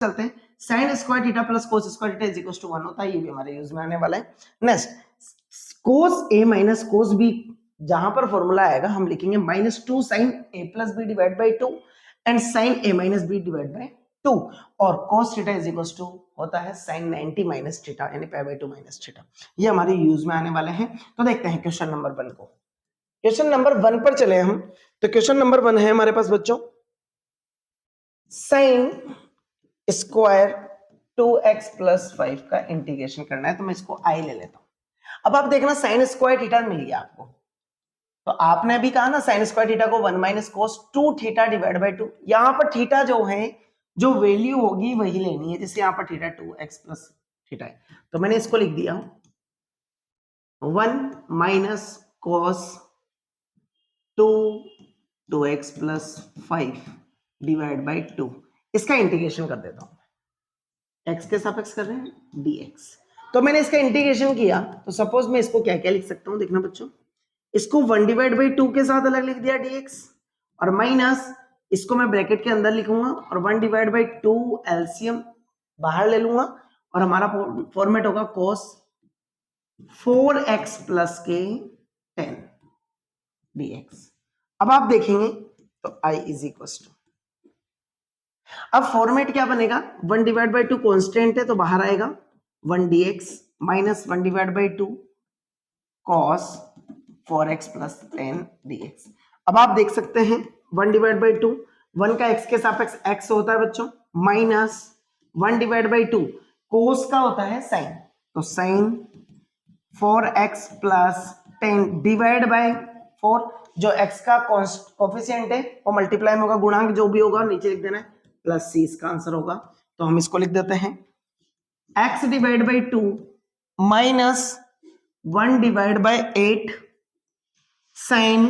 चलते हैं, sine square theta plus cos square theta is equal to 1 होता है, ये भी हमारे यूज में आने वाला है। Next cos A minus cos B, जहां पर फॉर्मूला आएगा हम लिखेंगे -2 sine A plus B divide by 2 and sine A minus B divide by 2, और cos theta is equal to होता है sin 90 माइनस थीटा यानी पाई बाई 2 माइनस थीटा। ये हमारे यूज में आने वाले हैं। तो देखते हैं क्वेश्चन नंबर 1 को। क्वेश्चन नंबर 1 पर चले हम। तो क्वेश्चन नंबर 1 है हमारे पास बच्चों, sin स्क्वायर 2x प्लस 5 का इंटीग्रेशन करना है, तो मैं इसको i ले लेता हूं। अब आप देखना साइन स्क्वायर थीटा मिल गया आपको, तो आपने अभी कहा ना साइन स्क्वायर थीटा को 1 minus cos 2 theta divide by 2, यहां पर थीटा जो है जो वैल्यू होगी वही लेनी है, जैसे यहां पर थीटा 2x प्लस थीटा है, तो मैंने इसको लिख दिया 1 minus cos 2x plus 5 divide by 2, इसका इंटीग्रेशन कर देता हूं, x के सापेक्ष कर रहे हैं dx। तो मैंने इसका इंटीग्रेशन किया, तो सपोज मैं इसको क्या क्या लिख सकता हूं, देखना बच्चों, इसको 1 डिवाइड बाई 2 के साथ अलग लिख दिया dx, और माइनस इसको मैं ब्रैकेट के अंदर लिखूंगा और 1 डिवाइड बाई 2 एलसीएम बाहर ले लूंगा, और हमारा फॉर्मेट होगा cos 4x प्लस के 10 dx। अब आप देखेंगे तो i इज इक्वल टू, अब फॉर्मेट क्या बनेगा, 1 डिवाइड बाई 2 कॉन्स्टेंट है तो बाहर आएगा 1 dx minus 1 divide by 2 cos 4x plus 10 dx। अब आप देख सकते हैं 1 डिवाइड बाई 2, 1 का x के सापेक्ष x होता है बच्चों, माइनस 1 डिवाइड बाई 2 cos का होता है sin, तो sin 4x plus 10 divide by 4, जो x का कोफिशिएंट है वो मल्टीप्लाई में होगा, गुणांक जो भी होगा नीचे लिख देना है, प्लस c इसका आंसर होगा। तो हम इसको लिख देते हैं x divide by 2 minus 1 divide by 8 sine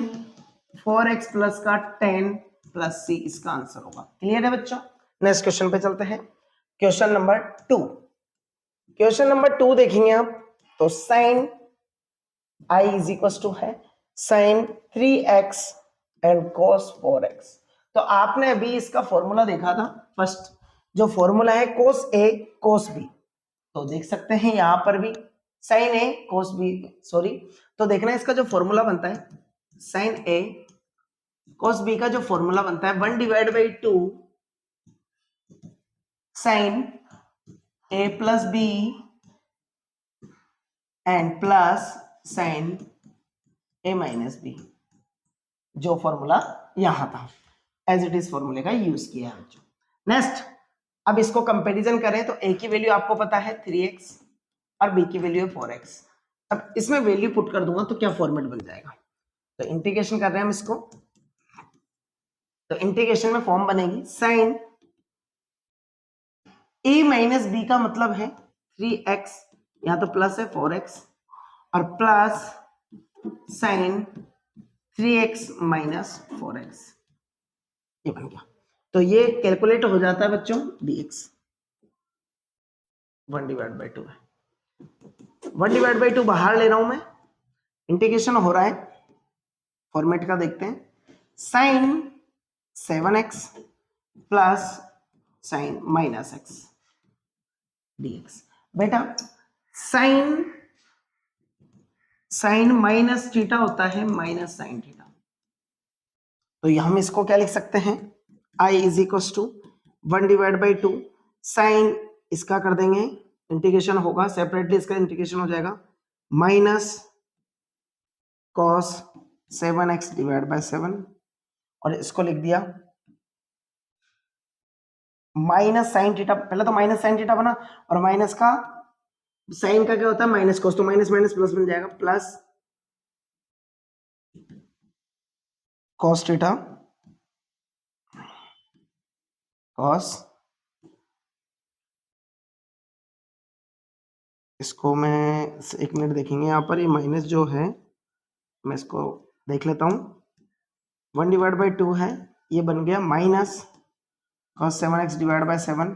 4x plus का 10 प्लस c इसका आंसर होगा। क्लियर है बच्चों? नेक्स्ट क्वेश्चन पे चलते हैं, क्वेश्चन नंबर 2। क्वेश्चन नंबर 2 देखेंगे आप, तो sine i is equal to है sine 3x and cos 4x। तो आपने अभी इसका फॉर्मूला देखा था, फर्स्ट जो फॉर्मूला है cos a cos b, तो देख सकते हैं यहां पर भी sin a cos b, sorry, तो देखना इसका जो फॉर्मूला बनता है sin a cos b का जो फॉर्मूला बनता है 1 divide by 2 sin a plus b and plus sin a minus b, जो फॉर्मूला यहां था एज इट इज फॉर्मूले का यूज किया है बच्चों। नेक्स्ट, अब इसको कंपैरिजन करें तो a की वैल्यू आपको पता है 3x और b की वैल्यू है 4x। अब इसमें वैल्यू पुट कर दूंगा तो क्या फॉर्मेट बन जाएगा, तो इंटीग्रेशन कर रहे हैं हम इसको, तो इंटीग्रेशन में फॉर्म बनेगी साइन a माइनस b का मतलब है 3x, यहां तो प्लस है 4x, और plus sign 3x minus 4x, ये बन गया। तो ये कैलकुलेट हो जाता है बच्चों dx 1 डिवाइड बाई 2 है, 1 डिवाइड बाई 2 बाहर ले रहा हूं मैं, इंटीग्रेशन हो रहा है, फॉर्मेट का देखते हैं, sine 7x plus sine minus x dx। बेटा साइन माइनस थीटा होता है माइनस साइन थीटा, तो हम इसको क्या लिख सकते हैं, i is equal to 1 divide by 2 sine, इसका कर देंगे इंटीग्रेशन होगा सेपरेटली, इसका इंटीग्रेशन हो जाएगा minus cos 7x divide by 7, और इसको लिख दिया माइनस साइन थीटा, पहले तो माइनस साइन थीटा बना, और माइनस का साइन का क्या होता है माइनस cos, तो माइनस माइनस प्लस बन जाएगा, प्लस cos थीटा cos, इसको मैं एक मिनट देखेंगे, यहाँ पर ये माइनस जो है मैं इसको देख लेता हूँ, 1 डिवाइड बाई 2 है, ये बन गया minus cos 7x divide by 7,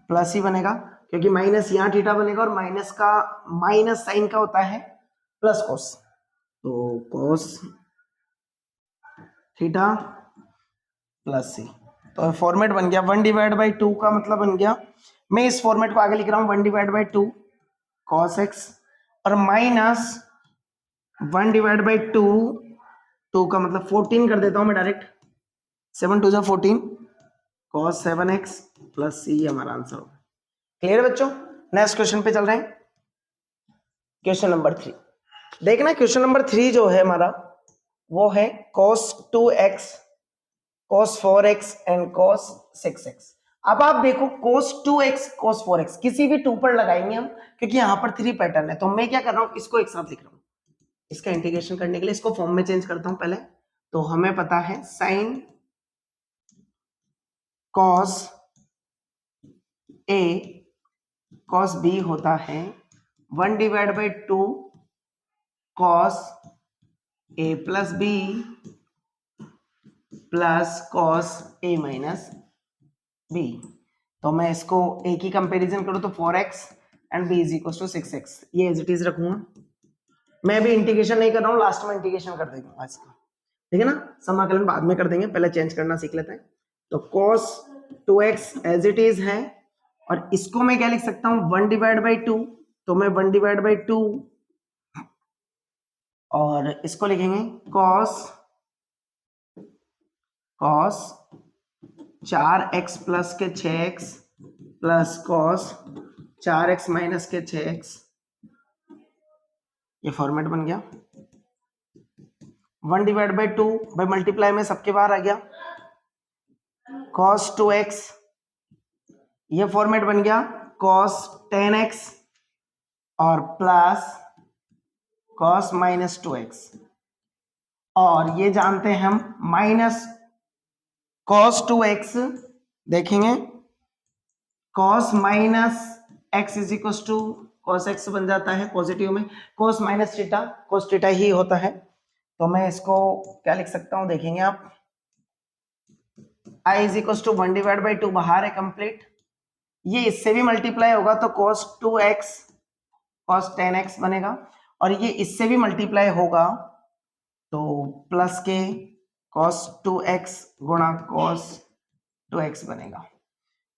plus ही बनेगा क्योंकि माइनस यहाँ थीटा बनेगा, और माइनस का माइनस साइन का होता है प्लस cos, तो cos थीटा प्लस c, तो फॉर्मेट बन गया 1/2 का मतलब बन गया, मैं इस फॉर्मेट को आगे लिख रहा हूँ 1/2 cos x और माइनस 1/2 2 का मतलब 14 कर देता हूं मैं direct, 7 2 14 cos 7x plus c हमारा आंसर होगा। क्लियर है बच्चों? नेक्स्ट क्वेश्चन पे चल रहे हैं, क्वेश्चन नंबर 3। देखना क्वेश्चन नंबर 3 जो है हमारा वो है cos 2x cos 4x and cos 6x। अब आप देखो cos 2x cos 4x किसी भी 2 पर लगाएंगे हम, क्योंकि यहां पर 3 पैटर्न है, तो मैं क्या कर रहा हूं इसको एक साथ लिख रहा हूं। इसका इंटीग्रेशन करने के लिए इसको फॉर्म में चेंज करता हूं पहले। तो हमें पता है sin cos a cos b होता है 1/2 cos a plus b plus cos a minus b। तो मैं इसको a की कंपैरिजन करूं तो 4x and b is equal to 6x, ये एज इट इज रखूंगा। मैं भी इंटीग्रेशन नहीं कर रहा हूं, लास्ट में इंटीग्रेशन कर देंगे इसका, ठीक है ना, समाकलन बाद में कर देंगे, पहले चेंज करना सीख लेते हैं। तो cos 2x as it is है, और इसको मैं क्या लिख सकता हूं 1/2, तो मैं 1/2 और इसको लिखेंगे cos 4x प्लस के 6x plus cos 4x minus के 6x, ये फॉर्मेट बन गया। 1/2 भाई मल्टीप्लाई में सबके बाहर आ गया, cos 2x, ये फॉर्मेट बन गया cos 10x और प्लस cos माइनस 2x, और ये जानते हैं हम माइनस cos 2x देखेंगे cos minus x is equal to cos x बन जाता है पॉजिटिव में, cos minus theta cos theta ही होता है। तो मैं इसको क्या लिख सकता हूं देखेंगे आप, i इज इक्वल टू 1/2 बाहर है कंप्लीट, ये इससे भी मल्टीप्लाई होगा तो cos 2x cos 10x बनेगा, और ये इससे भी मल्टीप्लाई होगा तो प्लस के cos 2x गुणा cos 2x बनेगा।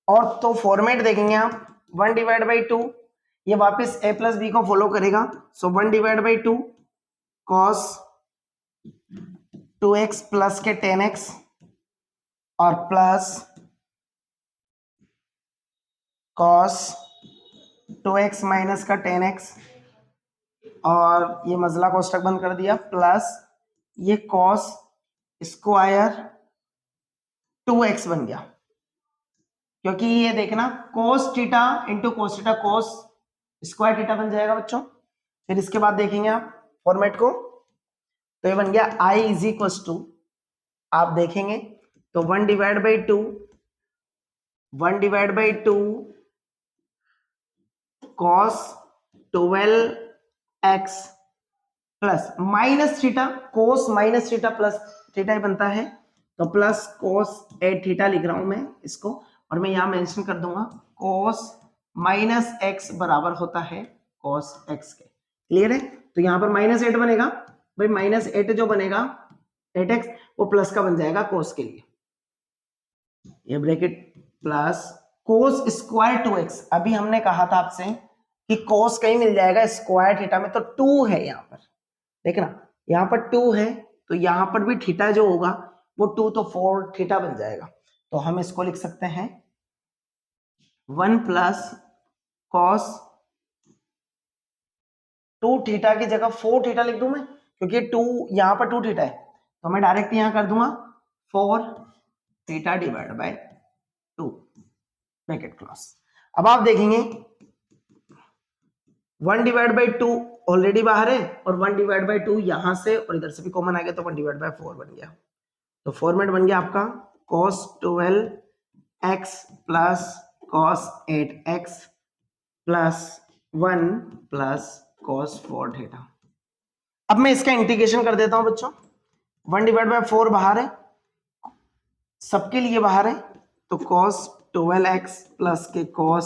और तो फॉर्मेट देखेंगे आप 1/2, ये वापस a प्लस बी को फॉलो करेगा, सो 1/2 cos 2x प्लस के 10x और प्लस cos 2x माइनस का 10x, और ये मजला कोष्टक बंद कर दिया, प्लस ये cos स्क्वायर 2x बन गया, क्योंकि ये देखना cos theta into cos theta cos square theta बन जाएगा बच्चों। फिर इसके बाद देखेंगे आप फॉर्मेट को, तो ये बन गया i इज इक्वल टू, आप देखेंगे तो 1/2 cos 12x plus minus theta cos minus theta plus theta ही बनता है, तो प्लस cos 8 थीटा लिख रहा हूं मैं इसको, और मैं यहां मेंशन कर दूंगा cos माइनस x बराबर होता है cos x के। क्लियर है? तो यहां पर -8 बनेगा भाई, -8 जो बनेगा 8x वो प्लस का बन जाएगा cos के लिए, ये bracket plus cos square 2x, अभी हमने कहा था आपसे कि cos कहीं मिल जाएगा स्क्वायर थीटा में, तो 2 है यहाँ पर, देखना यहाँ पर 2 है, तो यहाँ पर भी थीटा जो होगा वो 2, तो 4 थीटा बन जाएगा। तो हम इसको लिख सकते हैं 1 प्लस cos 2 थीटा की जगह 4 थीटा लिख दूं मैं, क्योंकि 2 यहाँ पर 2 थीटा है, तो मैं डायरेक्ट यहाँ कर दूंगा 4 theta divide bye 2 bracket close. अब आप देखेंगे 1/2 ऑलरेडी बाहर है, और 1/2 यहां से और इधर से भी कॉमन आ गया, तो 1/4 बन गया। तो फॉर्मेट बन गया आपका cos 12x plus cos 8x plus 1 plus cos 4 theta. अब मैं इसका इंटीग्रेशन कर देता हूं बच्चों, 1/4 बाहर है, सबके लिए बाहर है, तो cos 12x प्लस के cos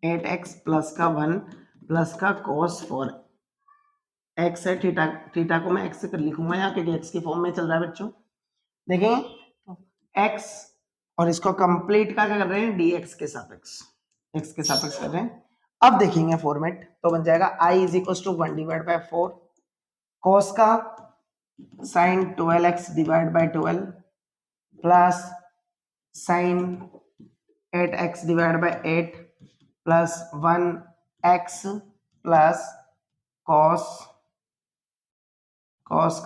8x प्लस का 1 प्लस का cos 4x है, थीटा थीटा को मैं x से कर लिखूंगा यहाँ, क्योंकि x की फॉर्म में चल रहा है बच्चों। देखेंगे तो x और इसको कंप्लीट का क्या कर रहे हैं, dx के सापेक्ष, x के सापेक्ष कर रहे हैं। अब देखेंगे फॉर्मेट, तो बन जाएगा I is equal to 1 divide by 4 cos का sin 12x divide by 12 plus sin 8x divide by 8 plus 1x plus cos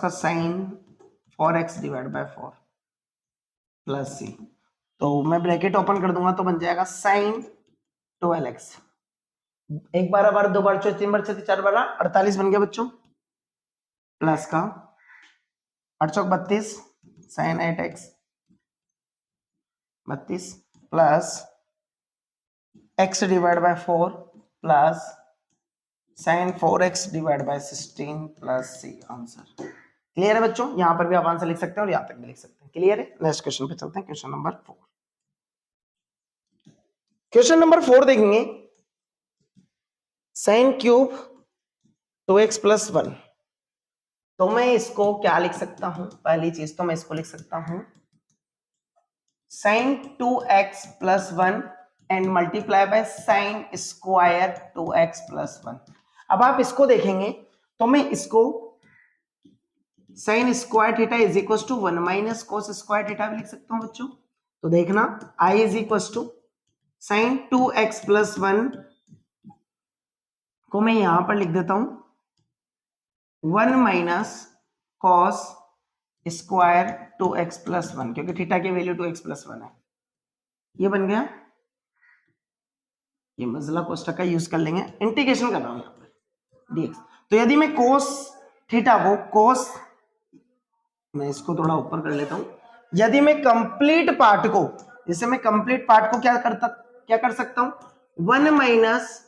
का sin 4x divide by 4 plus c। तो मैं ब्रैकेट ओपन कर दूंगा तो बन जाएगा sin 12x, एक बार बार दो बार चौथ तीन बार छत्तीस चार बार 48 बन गया बच्चों, प्लस का 8 चौक 32 sin 8x 32 plus x divide by 4 plus sin 4x divide bye 16 plus c। Answer clear है बच्चों, यहां पर भी आप आंसर लिख सकते हैं और यहां तक भी लिख सकते हैं। क्लियर है, नेक्स्ट क्वेश्चन पे चलते हैं। क्वेश्चन नंबर 4, क्वेश्चन नंबर 4 देखेंगे, sin क्यूब 2x प्लस 1। तो मैं इसको क्या लिख सकता हूं, पहली चीज तो मैं इसको लिख सकता हूं sin 2x plus 1 and multiply by sin square 2x plus 1। अब आप इसको देखेंगे तो मैं इसको sin square theta is equal to 1 minus cos square theta भी लिख सकता हूं बच्चों। तो देखना I is equal to sin 2x plus 1 को मैं यहां पर लिख देता हूं 1 minus cos square 2x plus 1, क्योंकि थीटा की वैल्यू 2x प्लस 1 है। ये बन गया, ये मजला कोष्टक का यूज कर लेंगे, इंटीग्रेशन कर रहा हूं यहां पर dx। तो यदि मैं कोस थीटा को कोस, मैं इसको थोड़ा ऊपर कर लेता हूं, यदि मैं कंप्लीट पार्ट को, जैसे मैं कंप्लीट पार्ट को क्या कर सकता हूं 1 माइनस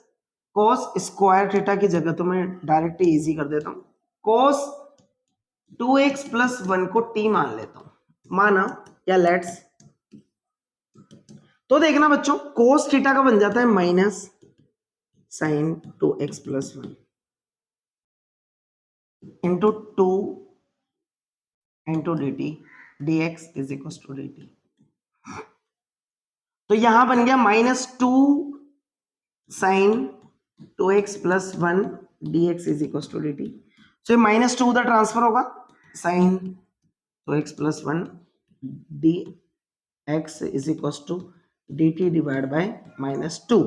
कोस स्क्वायर थीटा की जगह तो मैं डायरेक्ट इजी कर देता हूं, कोस 2x प्लस 1 को t मान लेता हूं, माना या लेट्स। तो देखना बच्चों कोस थीटा का बन जाता है minus sine 2x plus 1 into 2 into dt dx is equal to dt। तो यहां बन गया minus 2 sine 2x plus 1 dx is equal to dt। तो माइनस 2 उधर ट्रांसफर होगा, sine 2x plus 1 dx is equal to dt divide by minus 2।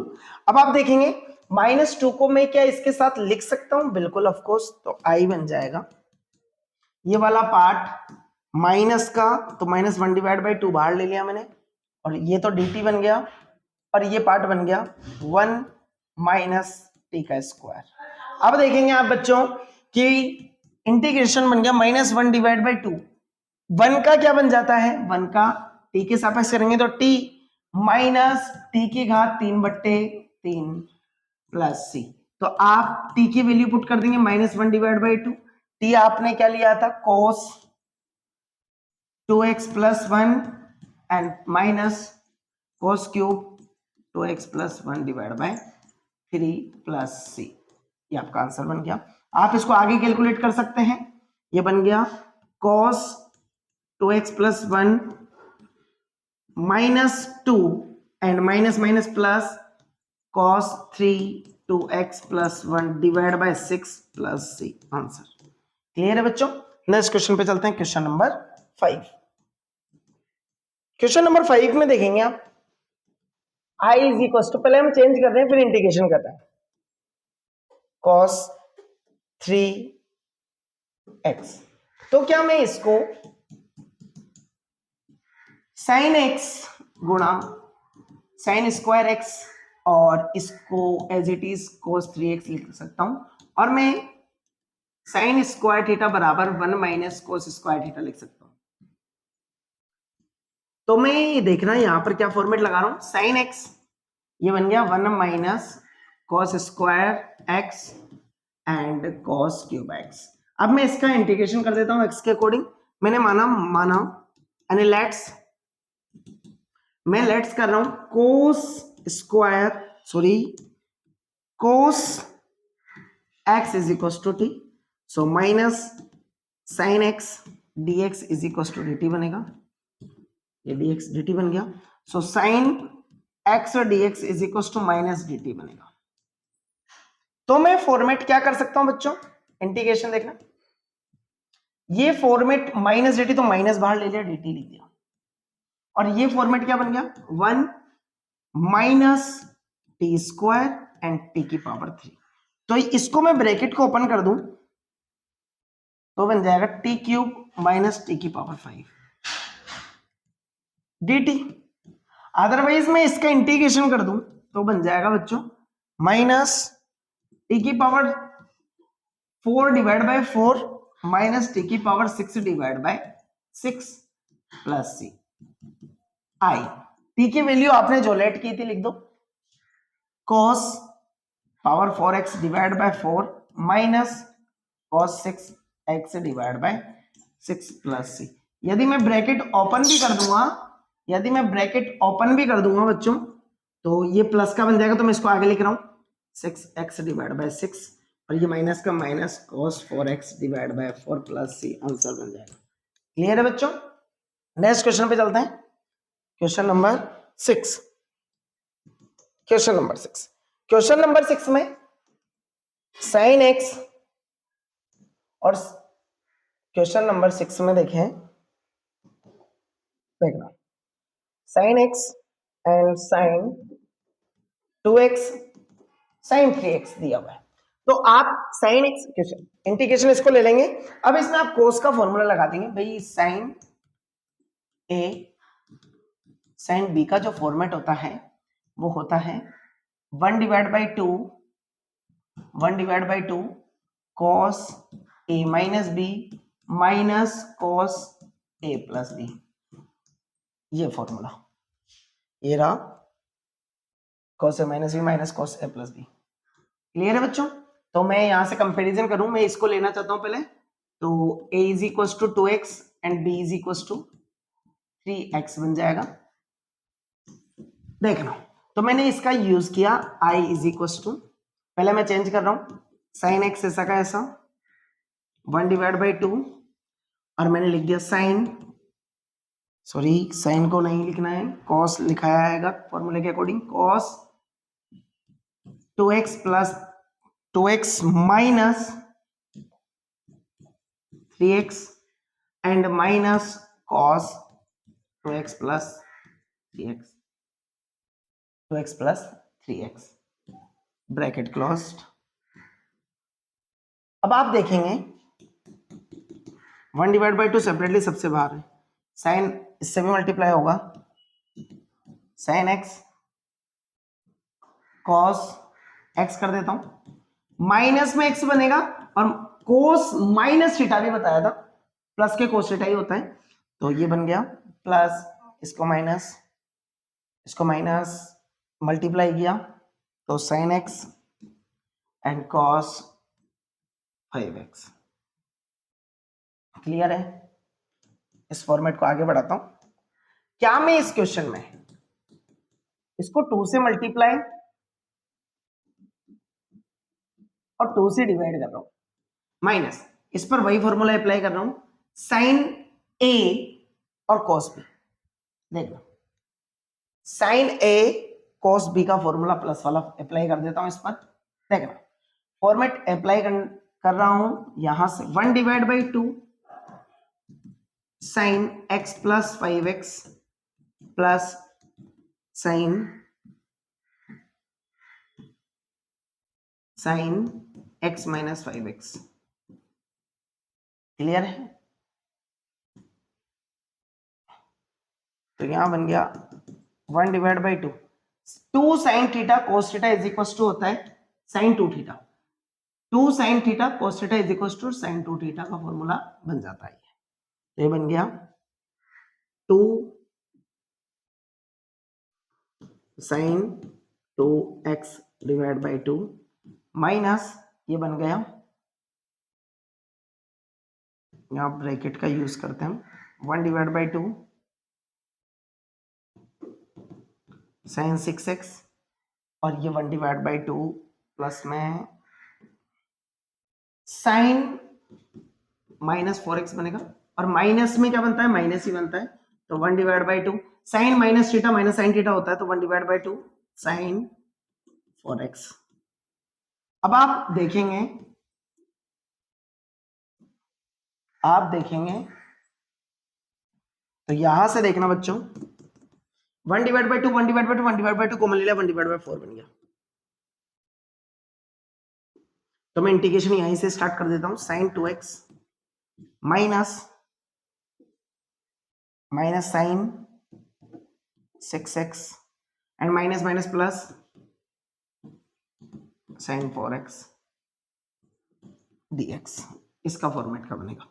अब आप देखेंगे माइनस 2 को मैं क्या इसके साथ लिख सकता हूं, बिल्कुल ऑफ कोर्स। तो I बन जाएगा ये वाला पार्ट माइनस का, तो माइनस 1 डिवाइड बाई 2 बाहर ले लिया मैंने, और ये तो dt बन गया, और ये पार्ट बन गया 1 माइनस t का स्क्वायर। अब देखेंगे आप बच्चों कि इंटीग्रेशन बन गया माइनस 1 डिवाइड बाई 2, 1 का क्या बन जाता है, 1 का t के सापेक्ष करेंगे तो t माइनस t की घात 3/3 प्लस c। तो आप t की वैल्यू पुट कर देंगे माइनस 1 डिवाइड बाई 2, t आपने क्या लिया था cos 2x plus 1 and minus cos cube 2x plus 1 divide by 3 plus c। ये आपका आंसर बन गया। आप इसको आगे कैलकुलेट कर सकते हैं, ये बन गया cos 2x plus 1 minus 2 and minus minus plus cos 2x plus 1 divide by 6 plus c। Answer clear है बच्चों। नेक्स्ट क्वेश्चन पे चलते हैं, क्वेश्चन नंबर 5। क्वेश्चन नंबर 5 में देखेंगे आप I इज इक्वल टू, पहले हम चेंज कर रहे हैं फिर इंटीग्रेशन कर रहे हैं, cos 3x। तो क्या मैं इसको sin x गुणा sin स्क्वायर x और इसको as it is cos 3x लिख सकता हूं, और मैं sin स्क्वायर थीटा बराबर 1 माइनस cos स्क्वायर थीटा लिख सकता हूं। तो मैं देखना यहां पर क्या फॉर्मेट लगा रहा हूं, sin x ये बन गया 1 minus cos square x and cos cube x। अब मैं इसका इंटीग्रेशन कर देता हूं x के अकॉर्डिंग। मैंने माना यानी मैं लेट्स कर रहा हूं cos x is equal to t, so minus sin x dx is equal to dt बनेगा। ये dx dt बन गया। सो साइन x और dx is equal to minus dt बनेगा। तो मैं फॉर्मेट क्या कर सकता हूं बच्चों, इंटीग्रेशन देखना, ये फॉर्मेट माइनस dt तो माइनस बाहर ले लिया, dt लिख दिया, और ये फॉर्मेट क्या बन गया 1 minus T square and T की पावर 3। तो इसको मैं ब्रैकेट को ओपन कर दूं तो बन जाएगा टी क्यूब माइनस टी की पावर 5 dt। अदरवाइज मैं इसका इंटीग्रेशन कर दूं तो बन जाएगा बच्चों माइनस टी की power 4 divide by 4 minus T की power 6 divide by 6 plus C I. T की वैल्यू आपने जो लेट की थी लिख दो, cos power 4x divide by 4 minus cos 6x divide by 6 plus C. यदि मैं ब्रैकेट ओपन भी कर दूंगा, यदि मैं ब्रैकेट ओपन भी कर दूंगा बच्चों तो ये प्लस का बन जाएगा, तो मैं इसको आगे लिख रहा हूं 6x डिवाइड बाय 6 और ये माइनस का minus cos 4x divide by 4 plus C, answer बन जाएगा। क्लियर है बच्चों? नेक्स्ट क्वेश्चन पे चलते हैं, question number 6। Question number 6, question number 6 में साइन x और क्वेश्चन नंबर 6 में देखें, देखना sine x and sine 2x sine 3x दिया हुआ है। तो आप साइन x क्वेश्चन इंटीग्रेशन इसको ले लेंगे। अब इसमें आप कोस का फॉर्मूला लगा देंगे भाई, साइन a साइन b का जो फॉर्मेट होता है वो होता है 1 divide by 2 cos a minus b minus cos a plus b, ये फॉर्मूला, ये रहा cos a minus b minus cos a plus b। Clear है बच्चों? तो मैं यहां से कंपैरिजन करूं, मैं इसको लेना चाहता हूं पहले, तो a is equal to 2x and b is equal to 3x बन जाएगा। देखना, तो मैंने इसका यूज किया i इज इक्वल टू, पहले मैं चेंज कर रहा हूं साइन x ऐसा का ऐसा 1 डिवाइड बाई 2 और मैंने लिख दिया साइन, सॉरी साइन को नहीं लिखना है, cos लिखाया आएगा फॉर्मूले के according, cos 2x plus 2x minus 3x and minus cos 2x plus 3x, 2x plus 3x, bracket closed. अब आप देखेंगे 1 डिवाइड बाई 2 सेपरेटली सबसे बाहर है, साइन इससे भी मल्टीप्लाई होगा, साइन x cos x कर देता हूं, माइनस में x बनेगा और cos माइनस थीटा भी बताया था, प्लस के cos थीटा ही होता है, तो ये बन गया प्लस, इसको माइनस मल्टीप्लाई किया तो sine x and cos 5x। Clear है? इस फॉर्मेट को आगे बढ़ाता हूं। क्या मैं इस क्वेश्चन में इसको 2 से मल्टीप्लाई और 2 से डिवाइड कर रहा हूं, माइनस इस पर वही फॉर्मूला अप्लाई कर रहा हूं, साइन a और cos b। देखना साइन a cos b का फॉर्मूला प्लस वाला अप्लाई कर देता हूं इस पर। देखना फॉर्मेट अप्लाई कर रहा हूं यहां से 1 divide by 2 sine x plus 5x plus sine x minus 5x। Clear है? तो यहां बन गया 1 divide by 2 sine theta cos theta is equal to होता है sine 2 theta, 2 sine theta cos theta is equal to sine 2 theta का formula बन जाता है। ये बन गया 2 sine 2x divide by 2 minus, ये बन गया, यहां ब्रैकेट का यूज करते हैं 1 डिवाइड बाई 2 साइन 6x और ये 1 डिवाइड बाई 2 प्लस में साइन माइनस 4x बनेगा, और माइनस में क्या बनता है, माइनस ही बनता है, तो 1/2 sine minus theta minus sine theta होता है, तो 1/2 साइन 4x। अब आप देखेंगे तो यहां से देखना बच्चों, 1/2 1/2 1/2 कॉमन ले लिया, 1/4 बन गया। तो मैं इंटीग्रेशन यहीं से स्टार्ट कर देता हूं, sine 2x minus sine 6x and minus minus plus sine 4x dx। इसका फॉर्मेट का बनेगा।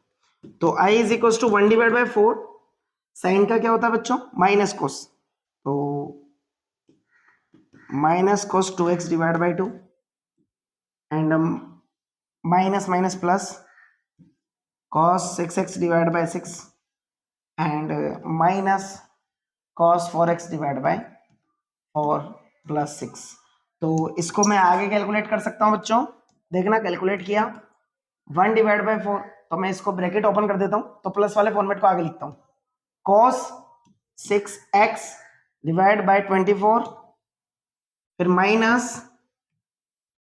तो i is equal to 1/4, sine का क्या होता है बच्चों, माइनस कोस, तो minus cos 2x divide by 2 and minus minus plus cos 6x divide by 6 and minus cos 4x divide by 4 plus 6। तो इसको मैं आगे कैलकुलेट कर सकता हूं बच्चों, देखना कैलकुलेट किया 1/4, तो मैं इसको ब्रैकेट ओपन कर देता हूं, तो प्लस वाले फॉर्मेट को आगे लिखता हूं, cos 6x डिवाइड बाय 24 फिर minus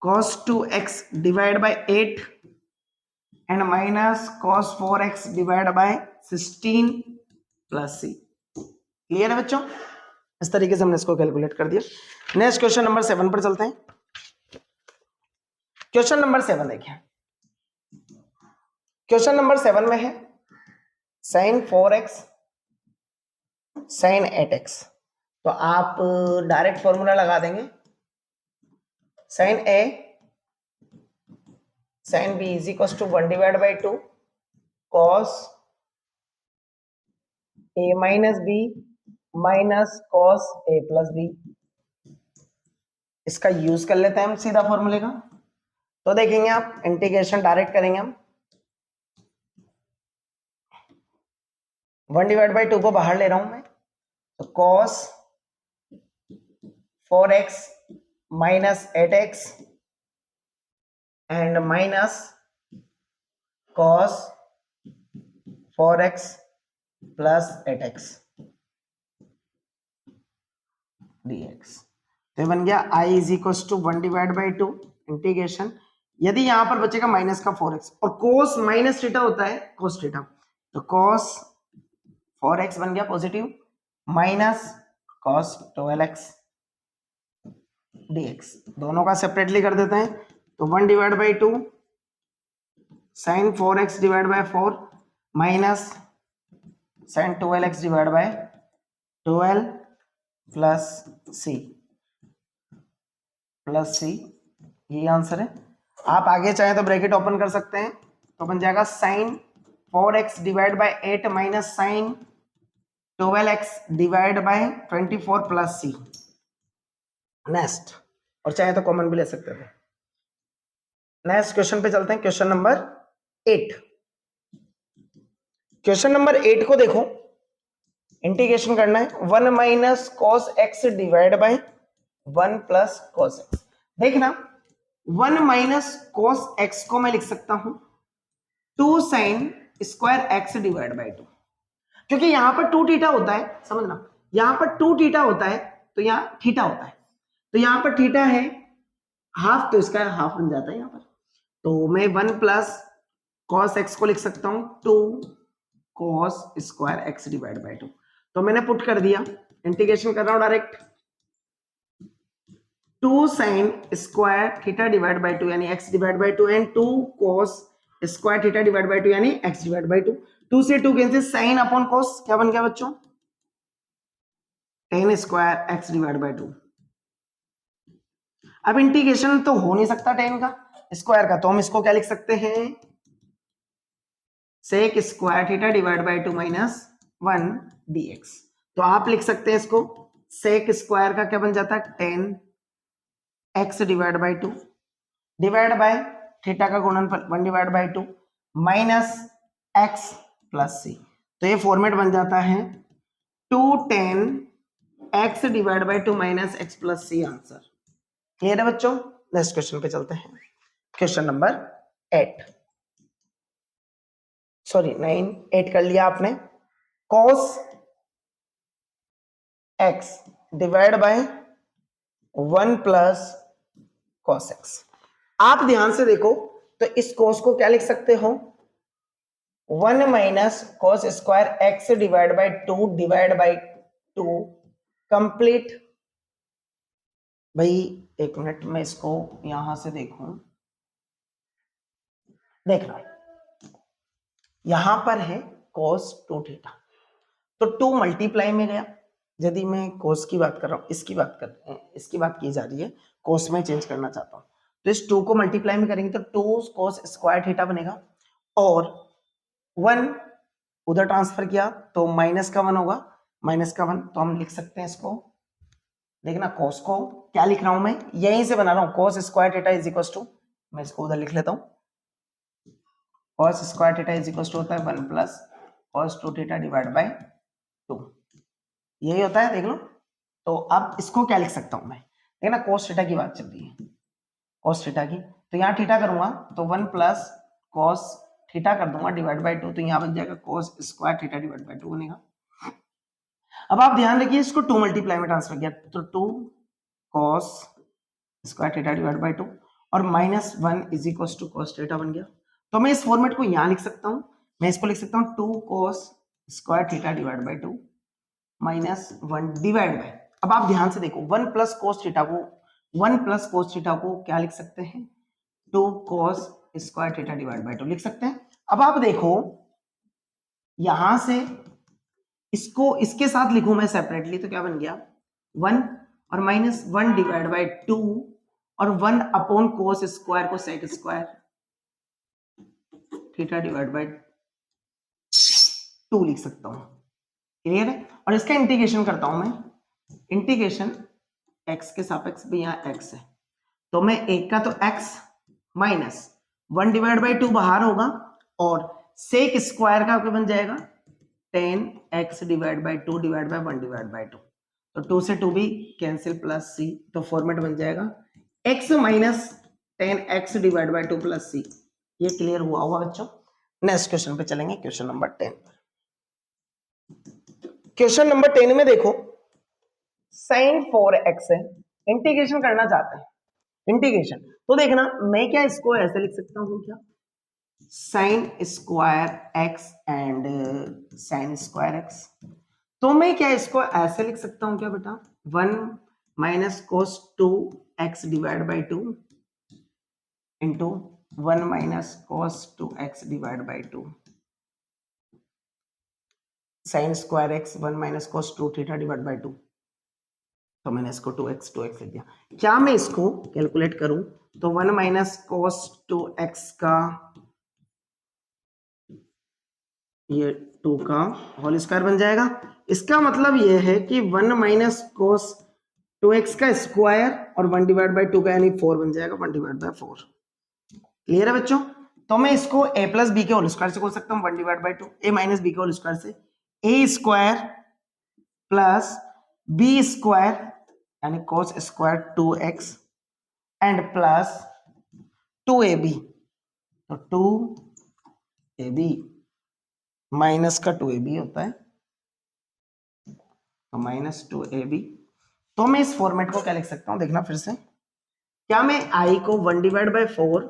cos 2x divide by 8 and minus cos 4x divide bye 16 plus c। Clear है बच्चों? इस तरीके से हमने इसको कैलकुलेट कर दिया। नेक्स्ट क्वेश्चन नंबर 7 पर चलते हैं। क्वेश्चन नंबर 7 देखिए, क्वेश्चन नंबर 7 में है साइन 4x साइन 8x। तो आप डायरेक्ट फॉर्मूला लगा देंगे, sine a sine b is equal to 1/2 cos a minus b minus cos a plus b। इसका यूज कर लेते हैं हम सीधा फॉर्मूले का। तो देखेंगे आप इंटीग्रेशन डायरेक्ट करेंगे हम, 1/2 को बाहर ले रहा हूं मैं, तो cos 4x minus 8x and minus cos 4x plus 8x dx। तो बन गया i is equal to 1/2 integration, यदि यहां पर बचेगा माइनस का 4x और cos माइनस थीटा होता है cos थीटा, तो cos 4x बन गया positive minus cos 12x dx। दोनों का सेपरेटली कर देते हैं, तो 1/2 sine 4x divide by 4 minus sine 12x divide by 12 plus c ये आंसर है। आप आगे चाहें तो ब्रैकेट ओपन कर सकते हैं, तो बन जाएगा sine 4x divide by 8 minus sine 12x divide by 24 plus c। Next, और चाहे तो कॉमन भी ले सकते थे। नेक्स्ट क्वेश्चन पे चलते हैं, क्वेश्चन नंबर 8। क्वेश्चन नंबर 8 को देखो, इंटीग्रेशन करना है 1 minus cos x divide by 1 plus cos x. देखना 1 माइनस कॉस एक्स को मैं लिख सकता हूं 2 sine square x divide bye 2, क्योंकि यहां पर 2 थीटा होता है, समझना यहां पर 2 थीटा होता है, तो यहां थीटा होता है, तो यहां पर थीटा है हाफ, तो इसका हाफ बन जाता है यहां पर। तो मैं 1 प्लस कॉस एक्स को लिख सकता हूं 2 cos square x divide bye 2। तो मैंने पुट कर दिया, इंटीग्रेशन कर रहा हूं direct, 2 sine square theta divide bye 2 यानी x divide bye 2 and 2 cos square theta divide bye 2 यानी x डिवाइड बाय 2। 2 से 2 कैंसिल, साइन अपॉन cos क्या बन गया बच्चों, tan square x divide bye 2। अब इंटीग्रेशन तो हो नहीं सकता tan का स्क्वायर का, तो हम इसको क्या लिख सकते हैं, sec square theta divide bye 2 minus 1 dx। तो आप लिख सकते हैं इसको सेक स्क्वायर का क्या बन जाता है, tan x divide bye 2 divide by theta का गुणनफल 1/2 माइनस x प्लस c। तो ये फॉर्मेट बन जाता है 2 tan x divide bye 2 minus x plus c। Answer clear है बच्चों? नेक्स्ट क्वेश्चन पे चलते हैं, क्वेश्चन नंबर 8 सॉरी 9 8 कर लिया आपने। cos x divide by 1 plus cos x. आप ध्यान से देखो तो इस कॉस को क्या लिख सकते हो, 1 minus cos square x divide bye 2 complete. भाई एक मिनट मैं इसको यहां से देखूं, देखना यहां पर है cos 2 थीटा, तो 2 मल्टीप्लाई में गया। यदि मैं cos की बात कर रहा हूं, इसकी बात की जा रही है, cos में चेंज करना चाहता हूं, तो इस 2 को मल्टीप्लाई में करेंगे तो 2 cos स्क्वायर थीटा बनेगा, और 1 उधर ट्रांसफर किया तो माइनस का 1 होगा, माइनस का 1, तो हम लिख सकते हैं इसको, देखना cos को क्या लिख रहा हूं मैं, यहीं से बना रहा हूं, cos square theta is equal to, मैं इसको उधर लिख लेता हूं, cos square theta is equal to होता है 1 plus cos 2 theta divide bye 2, यही होता है, देख लो। तो अब इसको क्या लिख सकता हूं मैं, देखना cos थीटा की बात चल रही है, cos थीटा की, तो यहाँ थीटा करूंगा तो 1 प्लस cos थीटा कर दूंगा डिवाइड बाय 2, तो यहाँ बन जाएगा cos square theta divide bye 2 बनेगा। अब आप ध्यान रखिए इसको 2 मल्टीप्लाई में ट्रांसफर किया तो 2 cos square theta divide bye 2 और minus 1 is equal to cos theta बन गया। तो मैं इस फॉर्मेट को यहां लिख सकता हूं, मैं इसको लिख सकता हूं 2 cos square theta divide bye 2 minus 1 divide by, अब आप ध्यान से देखो 1 प्लस cos थीटा को क्या लिख सकते हैं, 2 cos square theta divide bye 2 लिख सकते हैं। अब आप देखो यहां से इसको इसके साथ लिखूं मैं सेपरेटली तो क्या बन गया 1 और माइनस 1 डिवाइड बाय 2 और 1 अपॉन cos स्क्वायर को sec square theta divide bye 2 लिख सकता हूं, क्लियर है। और इसका इंटीग्रेशन करता हूं मैं, इंटीग्रेशन x के सापेक्ष भी यहां x है, तो मैं एक का तो x माइनस 1 डिवाइड बाय 2 बाहर होगा और सेक स्क्वायर का क्या बन जाएगा 10x divide by 2 divide by 1 divide by 2, तो 2 से 2 भी कैंसिल प्लस c, तो फॉर्मेट बन जाएगा x minus 10x divide by 2 plus c। ये क्लियर हुआ होगा बच्चों। नेक्स्ट क्वेश्चन पे चलेंगे, क्वेश्चन नंबर 10। क्वेश्चन नंबर 10 में देखो sin 4x है, इंटीग्रेशन करना चाहते हैं, इंटीग्रेशन, तो देखना मैं क्या इसको ऐसे लिख सकता हूं, क्या sin square x and sin square x, तो मैं क्या इसको ऐसे लिख सकता हूं क्या बेटा 1 minus cos 2x divide bye 2 into 1 minus cos 2x divide bye 2 sin square x 1 minus cos 2 theta divide bye 2, तो मैंने इसको 2x लिख दिया। क्या मैं इसको कैलकुलेट करूं तो 1 माइनस cos 2x का ये 2 का होल स्क्वायर बन जाएगा, इसका मतलब ये है कि 1 माइनस cos 2x का स्क्वायर और 1 डिवाइड बाय 2 का यानी 4 बन जाएगा, 1 डिवाइड बाय 4। क्लियर है बच्चों। तो मैं इसको a प्लस बी के होल स्क्वायर से बोल सकता हूँ 1 divide by 2, a minus b के होल स्क्वायर से a square plus b square यानी cos square 2x and plus 2ab, तो 2ab माइनस का 2ab होता है, तो माइनस 2ab। तो मैं इस फॉर्मेट को क्या लिख सकता हूं, देखना फिर से, क्या मैं i को 1 डिवाइड बाय 4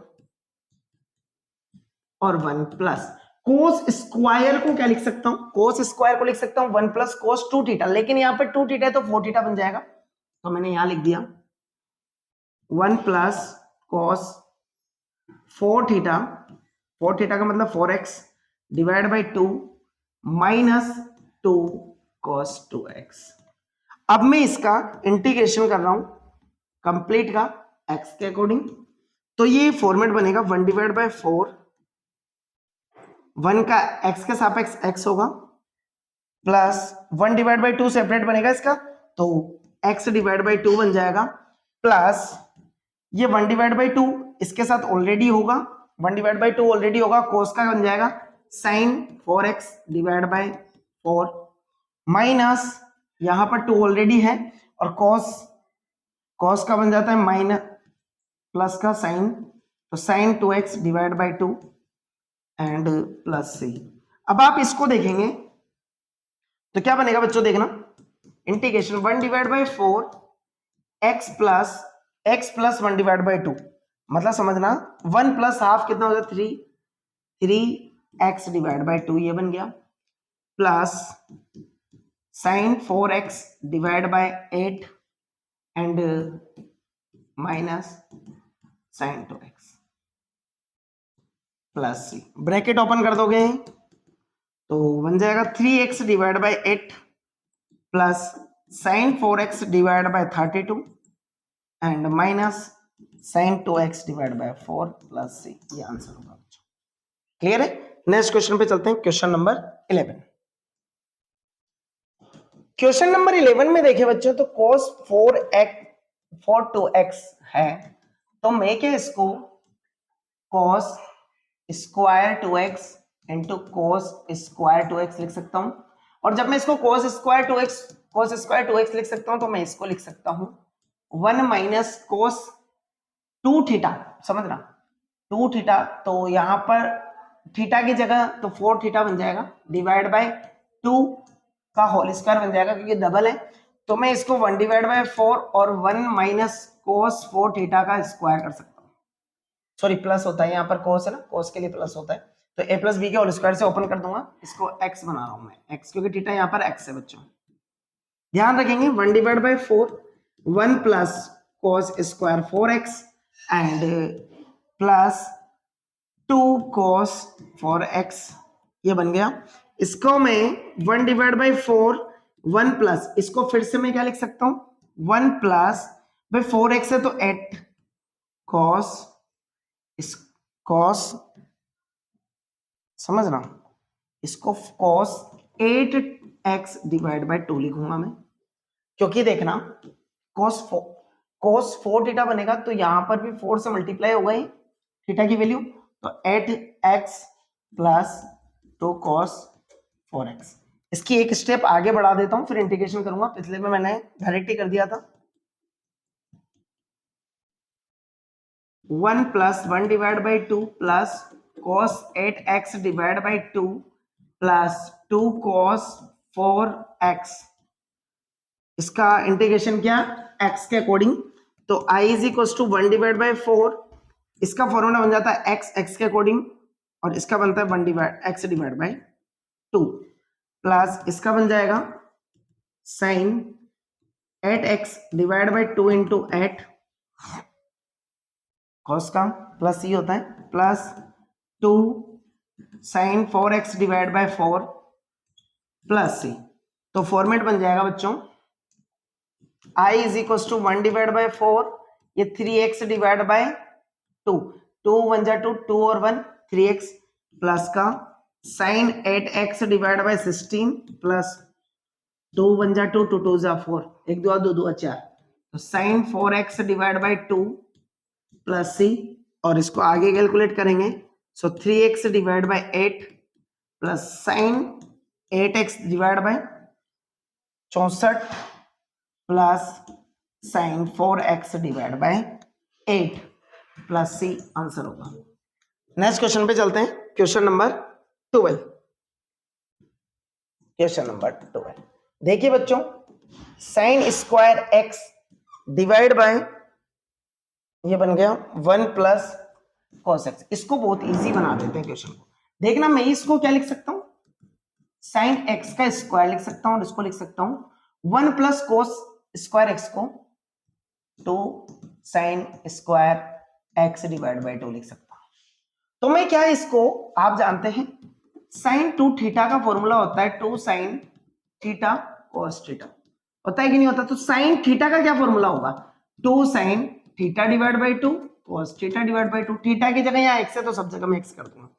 और 1 प्लस cos स्क्वायर को क्या लिख सकता हूं, cos स्क्वायर को लिख सकता हूं 1 प्लस cos 2 थीटा, लेकिन यहां पे 2 थीटा है तो 4 थीटा बन जाएगा, तो मैंने यहां लिख दिया 1 प्लस cos 4 थीटा, 4 थीटा का मतलब 4x divide bye 2 minus 2 cos 2x। अब मैं इसका इंटीग्रेशन कर रहा हूं कंप्लीट का x के अकॉर्डिंग, तो ये फॉर्मेट बनेगा 1 डिवाइड बाय 4, 1 का x के सापेक्ष x होगा प्लस 1 डिवाइड बाय 2 सेपरेट बनेगा इसका, तो x डिवाइड बाय 2 बन जाएगा, प्लस ये 1 डिवाइड बाय 2 इसके साथ ऑलरेडी होगा, 1 डिवाइड बाय 2 ऑलरेडी होगा, cos का बन जाएगा sin 4x divide by 4 minus यहां पर 2 ऑलरेडी है और cos का बन जाता है माइनस प्लस का sin, तो sin 2x divide bye 2 and plus c। अब आप इसको देखेंगे तो क्या बनेगा बच्चों, देखना इंटीग्रेशन 1/4 x प्लस 1/2, मतलब समझना 1 प्लस हाफ कितना हो जाता है 3x/2 ये बन गया, plus sin 4x/8 and minus sin 2x plus c, bracket open कर दोगे तो बन जाएगा 3x/8 plus sin 4x/32 and minus sin 2x/4 plus c, ये आंसर होगा। क्लियर है? नेक्स्ट क्वेश्चन पे चलते हैं, क्वेश्चन नंबर 11। क्वेश्चन नंबर 11 में देखिए बच्चों, तो cos 2x है, तो मैं क्या इसको cos square 2x into cos square 2x लिख सकता हूं, और जब मैं इसको cos स्क्वायर 2x लिख सकता हूं तो मैं इसको लिख सकता हूं 1 माइनस cos 2 थीटा, समझना 2 थीटा, तो यहां पर थीटा की जगह तो 4 थीटा बन जाएगा, डिवाइड बाय 2 का होल स्क्वायर बन जाएगा क्योंकि डबल है, तो मैं इसको 1/4 और 1 माइनस cos 4 थीटा का स्क्वायर कर सकता हूं। सॉरी प्लस होता है, यहाँ पर cos है ना, cos के लिए प्लस होता है, तो a प्लस बी के होल स्क्वायर से ओपन कर दूंगा, इसको x बना रहा हूं मैं, x क्योंकि थीटा यहाँ पर x है बच्चों। ध्यान रखेंगे 1/4 1 plus cos square 4x and plus 2 cos 4x, ये बन गया। इसको मैं 1/4 1 प्लस, इसको फिर से मैं क्या लिख सकता हूं 1 प्लस भाई 4x है तो 8 cos समझना, इसको cos 8x/2 लिखूंगा मैं, क्योंकि देखना cos 4 थीटा बनेगा तो यहां पर भी 4 से मल्टीप्लाई हो गई थीटा की वैल्यू, तो 8x प्लस 2 cos 4x। इसकी एक स्टेप आगे बढ़ा देता हूं, फिर इंटीग्रेशन करूंगा, पिछले में मैंने डायरेक्ट ही कर दिया था। 1 plus 1/2 plus cos 8x/2 plus 2 cos 4x, इसका इंटीग्रेशन क्या x के अकॉर्डिंग, तो i इज इक्वल टू 1/4, इसका फॉर्मूला बन जाता है x के अकॉर्डिंग, और इसका बनता है x/2 प्लस इसका बन जाएगा sin 8x/2 इंटू 8 cos का प्लस ये होता है plus 2 sin 4x/4 plus c, तो फॉर्मेट बन जाएगा बच्चों i इज इक्वल टू 1/4, ये 3x/2, 2 1 जा 2, 2 और 1 3x प्लस का sin 8x/16 प्लस 2 1 जा 2, 2 2 जा 4, 1 2 2 2 4, तो sin 4x/2 प्लस c, और इसको आगे कैलकुलेट करेंगे सो 3x/8 plus sin 8x/64 plus sin 4x/8 plus c answer होगा। नेक्स्ट क्वेश्चन पे चलते हैं, क्वेश्चन नंबर 12। क्वेश्चन नंबर 12 देखिए बच्चों, sin square x divide by ये बन गया 1 प्लस cos x, इसको बहुत इजी बना देते हैं क्वेश्चन को। देखना मैं इसको क्या लिख सकता हूं sin x का स्क्वायर लिख सकता हूं, और इसको लिख सकता हूं 1 प्लस cos स्क्वायर x को 2 sin स्क्वायर x/2 लिख सकता हूं। तो मैं क्या इसको, आप जानते हैं sin 2 थीटा का फॉर्मूला होता है 2 sin थीटा cos थीटा, होता है कि नहीं होता, तो sin थीटा का क्या फॉर्मूला होगा 2 sin θ/2 cos θ/2, थीटा की जगह यहाँ x है तो सब जगह मैं x कर दूंगा,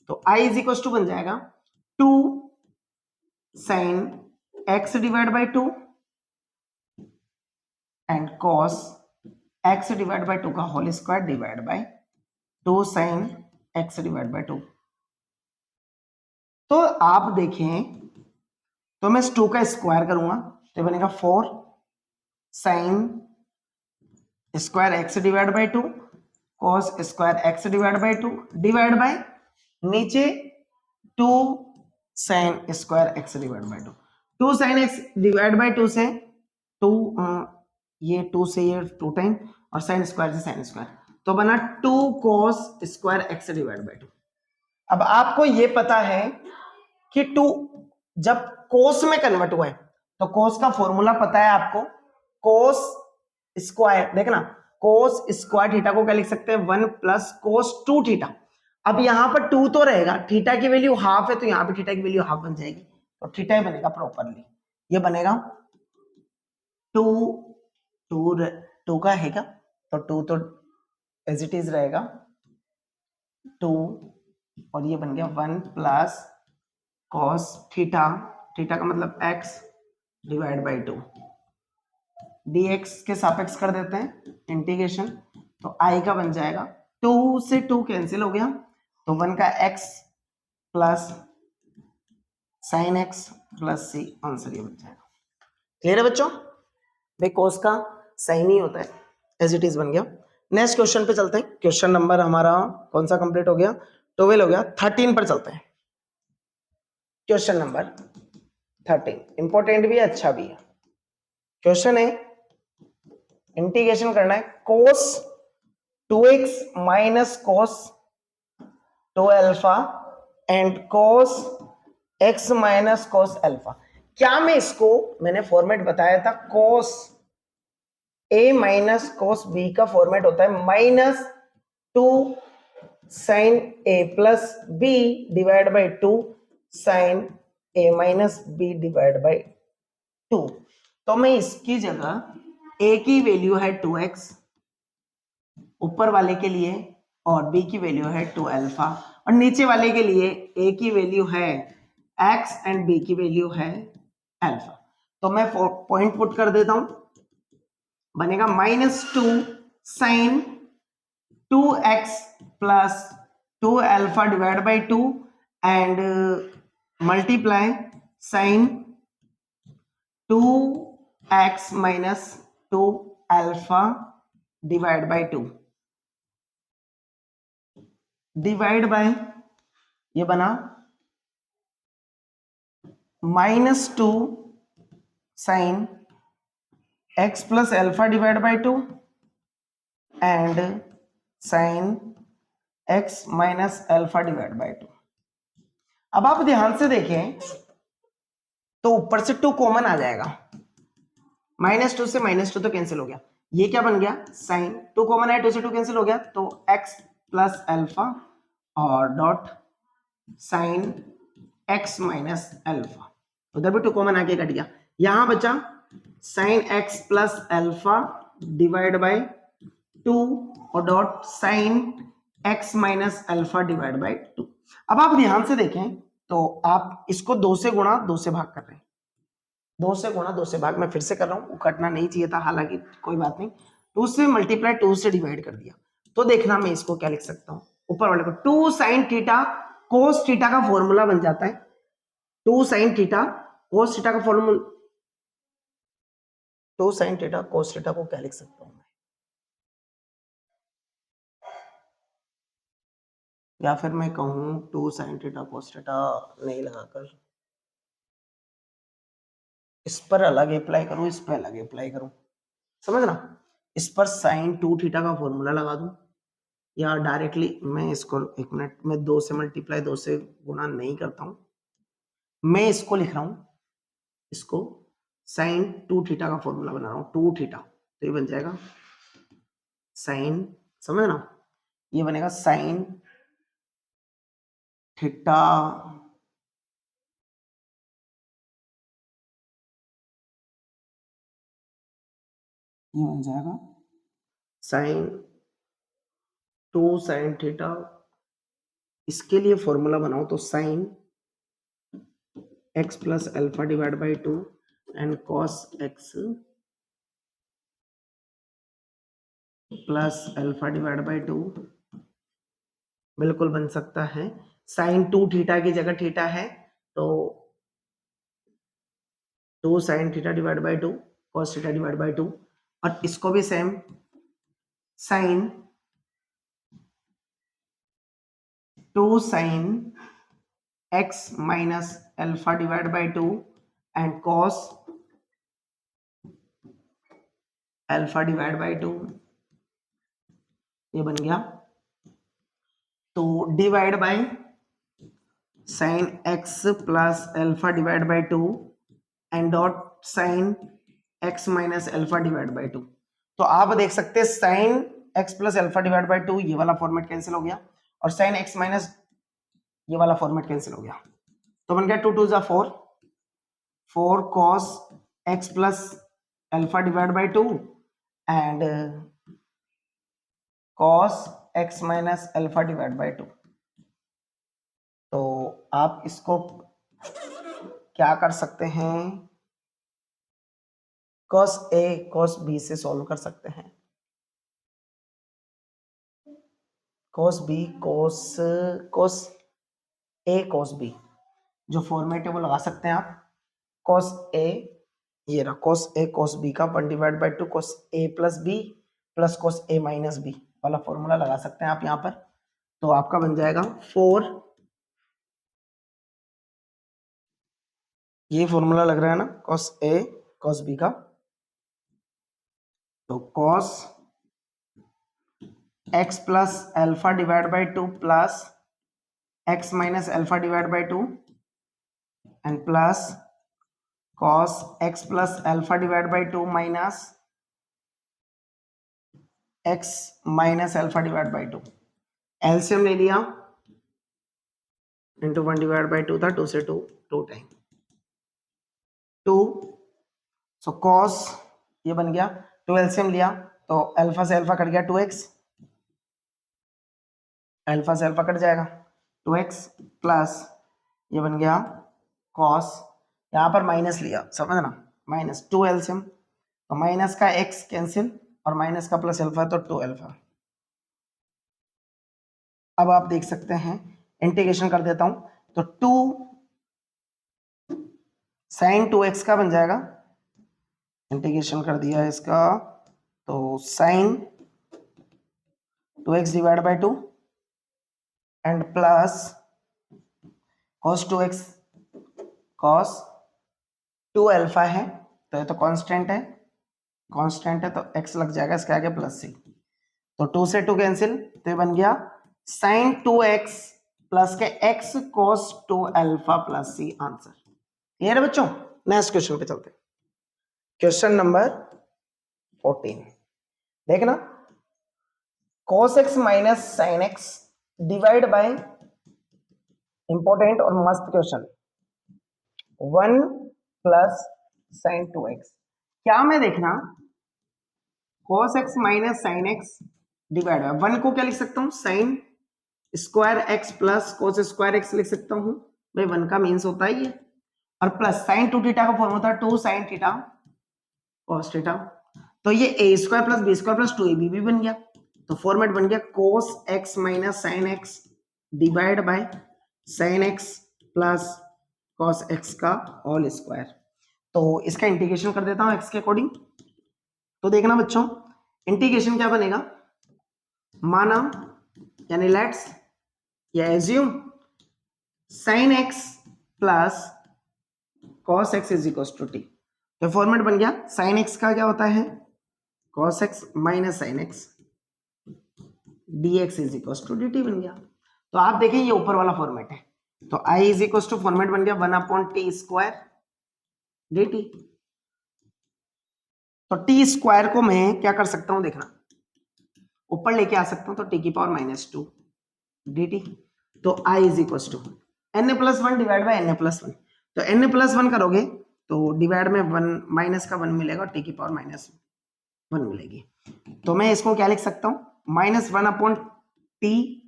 तो i इज इक्वल टू बन जाएगा 2 sin x/2 and cos x/2 का whole square divide bye 2 sin x/2। तो आप देखें तो मैं इस 2 का स्क्वायर करूंगा तो बनेगा 4 sin square x/2 cos square x/2 divide by नीचे 2 sin square x/2, 2 sin x/2 से टू, ये 2 से ये 2 टाइम और साइन स्क्वायर से साइन स्क्वायर, तो बना 2 cos square x divide by 2। अब आपको ये पता है कि 2 जब कोस में कन्वर्ट हुआ है तो कोस का फॉर्मूला पता है आपको, कोस स्क्वायर, देखना कोस स्क्वायर थीटा को क्या लिख सकते हैं, 1 प्लस कोस 2 थीटा। अब यहां पर 2 तो रहेगा, थीटा की वैल्यू हाफ है तो यहां पे थीटा की वैल्यू हाफ बन जाएगी, तो थीटा ही बनेगा प्रॉपरली। ये बनेगा 2, 2 का है क्या, तो 2 तो एज इट इज रहेगा 2, और ये बन गया 1 प्लस कॉस थीटा, थीटा का मतलब x डिवाइड बाई 2, dx के सापेक्ष कर देते हैं इंटीग्रेशन, तो i का बन जाएगा 2 से 2 कैंसिल हो गया, तो 1 का x plus sine x plus c, answer ये बन जाएगा। क्लियर है बच्चों, भाई कोस का साइन ही होता है, एज इट इज बन गया। नेक्स्ट क्वेश्चन पे चलते हैं, क्वेश्चन नंबर हमारा कौन सा कंप्लीट हो गया, 12 हो गया, 13 पर चलते हैं। क्वेश्चन नंबर 13 इंपॉर्टेंट भी है, अच्छा भी है। क्वेश्चन है इंटीग्रेशन करना है cos 2x minus cos 2 alpha and cos x minus cos alpha. क्या मैं इसको, मैंने फॉर्मेट बताया था, cos a minus cos b का फॉर्मेट होता है minus 2 sine a plus b divide by 2 sine a minus b divide by 2। तो मैं इसकी जगह a की वैल्यू है 2x ऊपर वाले के लिए, और b की वैल्यू है 2 अल्फा, और नीचे वाले के लिए a की वैल्यू है x एंड b की वैल्यू है अल्फा। तो मैं पॉइंट पुट कर देता हूं, बनेगा -2 sine 2x plus 2 alpha divide by 2 and multiply sine 2x minus 2 alpha divide by 2 divide by, ये बना -2 sine x plus alpha divide by 2 and sine x minus alpha divide by 2। अब आप ध्यान से देखें तो ऊपर से 2 कॉमन आ जाएगा, -2 से -2 तो कैंसिल हो गया, ये क्या बन गया साइन 2 कॉमन है, 2 से 2 कैंसिल हो गया, तो x प्लस अल्फा और dot sine x minus alpha, उधर भी 2 कॉमन आके कट गया, यहां बचा sine x plus alpha divide bye 2 और dot sine x minus alpha divide bye 2। अब आप ध्यान से देखें तो आप इसको 2 से गुणा 2 से भाग कर रहे हैं, 2 से गुणा 2 से भाग, मैं फिर से कर रहा हूं, कटना नहीं चाहिए था, हालांकि कोई बात नहीं, 2 से मल्टीप्लाई 2 से डिवाइड कर दिया, तो देखना मैं इसको क्या लिख सकता हूं, ऊपर वाले को 2 साइन थीटा कोस थीटा का फॉर्मूला बन जाता है, 2 साइन थीटा कोस थीटा का formula, 2 sine theta cos theta को क्या लिख सकता हूं मैं, या फिर मैं कहूं 2 साइन थीटा कोस थीटा नहीं लगाकर इस पर अलग अप्लाई करूं, इस पर अलग अप्लाई करूं, समझ ना, इस पर साइन 2 थीटा का फॉर्मूला लगा दूं, या डायरेक्टली मैं इसको, एक मिनट, मैं 2 से मल्टीप्लाई 2 से गुणा नहीं करता हूं, मैं इसको लिख रहा हूं, इसको साइन 2 थीटा का फॉर्मूला बना रहा हूं, 2 थीटा, तो ये बन जाएगा साइन, समझ ना, ये बनेगा साइन थीटा ये बन जाएगा साइन 2 साइन थीटा, इसके लिए फॉर्मूला बनाओ तो sine x plus alpha divide by 2 and cos x plus alpha divide by 2 बिल्कुल बन सकता है, साइन 2 थीटा की जगह थीटा है तो 2 sine theta divide by 2 cos theta divide by 2, और इसको भी same sine 2 sine x minus alpha divide by 2 and cos alpha divide by 2, ये बन गया। तो divide by sine x plus alpha divide by 2 and dot sine x minus alpha divide by 2। तो आप देख सकते हैं sine x plus alpha divide by 2, ये वाला फॉर्मेट कैंसिल हो गया, और साइन एक्स माइनस ये वाला फॉर्मेट कैंसिल हो गया। तो बन गया 2 2 4, 4 cos x plus alpha divide by 2 and cos x minus alpha divide by 2। तो आप इसको क्या कर सकते हैं, cos a cos b से सॉल्व कर सकते हैं। cos b cos a cos b, जो फॉर्मेट है वो लगा सकते हैं आप। cos a, ये रहा cos a cos b का 1 divide by 2 cos a plus b plus cos a minus b वाला फॉर्मूला लगा सकते हैं आप यहाँ पर। तो आपका बन जाएगा 4, ये फॉर्मूला लग रहा है ना cos a cos b का। तो cos x plus alpha divide by 2 plus x minus alpha divide by 2 and plus cos x plus alpha divide by 2 minus x minus alpha divide by 2। LCM ले लिया, into 1 divide by 2 था, 2 से 2 time 2। सो cos ये बन गया, 2 LCM लिया तो alpha से अल्फा कट गया 2x, अल्फा से अल्फा कट जाएगा 2x प्लस ये बन गया cos, यहाँ पर माइनस लिया, समझना, माइनस 2 एलसीएम, तो माइनस का x कैंसिल और माइनस का प्लस अल्फा तो 2 अल्फा। अब आप देख सकते हैं, इंटीग्रेशन कर देता हूं, तो 2 साइन 2x का बन जाएगा, इंटीग्रेशन कर दिया है इसका, तो sine 2x divide by 2 and plus cos 2x cos 2 alpha है, तो ये तो कांस्टेंट है, कांस्टेंट है तो x लग जाएगा इसके आगे प्लस c, तो 2 से 2 कैंसिल, तो ये बन गया साइन 2x प्लस के x cos 2 alpha plus c answer. Clear है बच्चों? नेक्स्ट क्वेश्चन पे चलते हैं, क्वेश्चन नंबर 14। देखना, cos x माइनस sine x divide by, important और मस्त क्वेश्चन, 1 प्लस साइन 2x। क्या मैं देखना cos x माइनस साइन x डिवाइड बाय 1 को क्या लिख सकता हूं, sine square x plus cos square x लिख सकता हूं भाई, 1 का मीन्स होता है ये, और प्लस साइन 2 थीटा का फॉर्म होता है 2 साइन थीटा cos थीटा, तो ये a square plus b square plus 2ab भी बन गया, तो फॉर्मेट बन गया cos x माइनस sine x divide by sine x plus cos x का होल स्क्वायर। तो इसका इंटीग्रेशन कर देता हूं x के अकॉर्डिंग। तो देखना बच्चों, इंटीग्रेशन क्या बनेगा, माना यानी लेट्स या assume sine x plus cos x is equal to T. तो फॉर्मेट बन गया, साइन x का क्या होता है cos x माइनस sine x dx is equal to dt बन गया। तो आप देखें ये ऊपर वाला फॉर्मेट है, तो I is equal to format बन गया 1 अपॉन टी स्क्वायर dt। तो टी स्क्वायर को मैं क्या कर सकता हूं, देखना ऊपर लेके आ सकता हूं, तो टी की पावर -2 dt। तो I is equal to n+1 divide by n+1, तो n+1 करोगे तो डिवाइड में 1 माइनस का 1 मिलेगा और टी की पावर -1 मिलेगी। तो मैं इसको क्या लिख सकता हूं, -1 अपॉन टी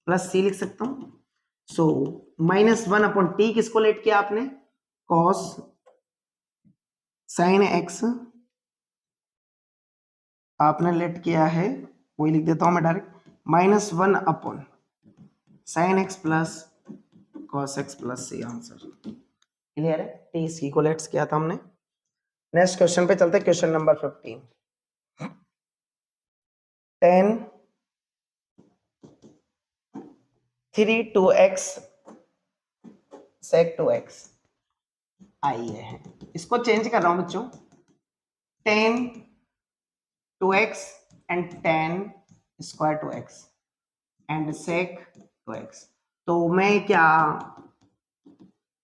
प्लस सी लिख सकता हूं। सो -1 अपॉन टी किसको लेट किया आपने, cos साइन x आपने लेट किया है, वही लिख देता हूं मैं direct, -1 upon sine x plus cos x plus सी आंसर। क्लियर है? टी सी को लेट्स किया था हमने। नेक्स्ट क्वेश्चन पे चलते हैं, question number 15। 10 3 2x sec 2x आई है, इसको चेंज कर रहा हूं बच्चों, 10 2x and tan square 2x and sec 2x। तो मैं क्या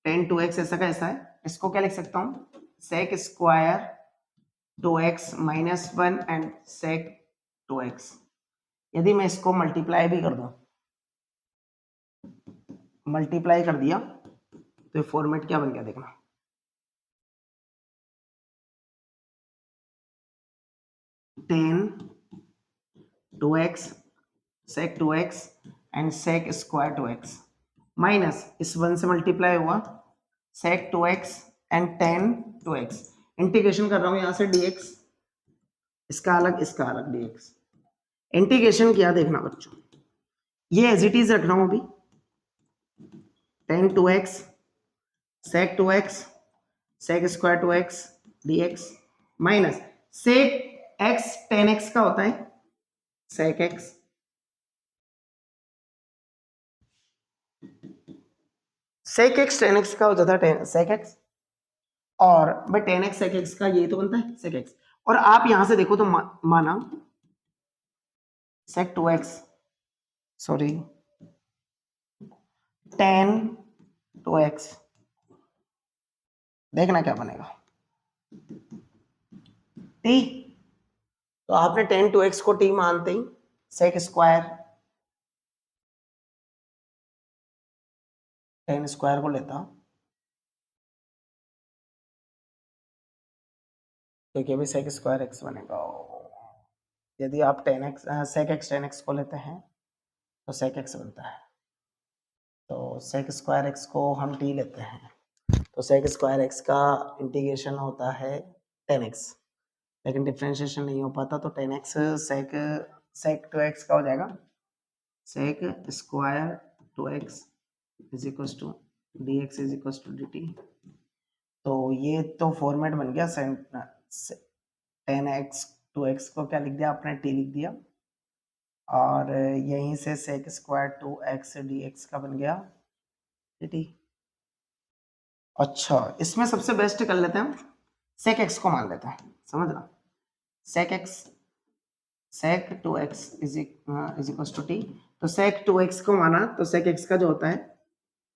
टेन 2x ऐसा का ऐसा है, इसको क्या लिख सकता हूं, sec square 2x minus 1 and sec 2x। यदि मैं इसको मल्टीप्लाई भी कर दूं, मल्टीप्लाई कर दिया तो ये फॉर्मेट क्या बन गया देखना, tan 2x sec 2x and sec square 2x minus इस 1 से मल्टीप्लाई हुआ सेक 2x and ten 2x। Integration कर रहा हूं यहां से dx, इसका अलग dx। इंटीग्रेशन किया देखना बच्चों, ये एज इट इज रख रहा हूं अभी, tan 2x sec 2x sec square 2x dx minus sec x tan x का होता है sec x, sec x tan x का होता था सेक x, और भाई टेन एक्स सेक एक्स का ये तो बनता है सेक एक्स। और आप यहां से देखो तो माना सेक 2x सॉरी टेन 2x, देखना क्या बनेगा t। तो आपने टेन 2x को t मानते ही सेक स्क्वायर टेन स्क्वायर को लेता, देखिए भाई सेक स्क्वायर x बनेगा। यदि आप tan x sec x tan x को लेते हैं तो सेक x बनता है, तो सेक स्क्वायर x को हम t लेते हैं तो सेक स्क्वायर x का इंटीग्रेशन होता है टेन एक्स, लेकिन डिफ्रेंशिएशन नहीं हो पाता, तो टेन एक्स सेक सेक 2x का हो जाएगा sec square 2x is equal to dx is equal to dt। तो ये तो फॉर्मेट बन गया, टेन एक्स 2x को क्या लिख दिया आपने t लिख दिया, और यहीं से सेक स्क्वायर 2x dx का बन गया dt। अच्छा इसमें सबसे बेस्ट कर लेते हैं, सेक x को मान लेते हैं, समझना sec x sec 2x is equal to T. तो सेक 2x को माना तो सेक x का जो होता है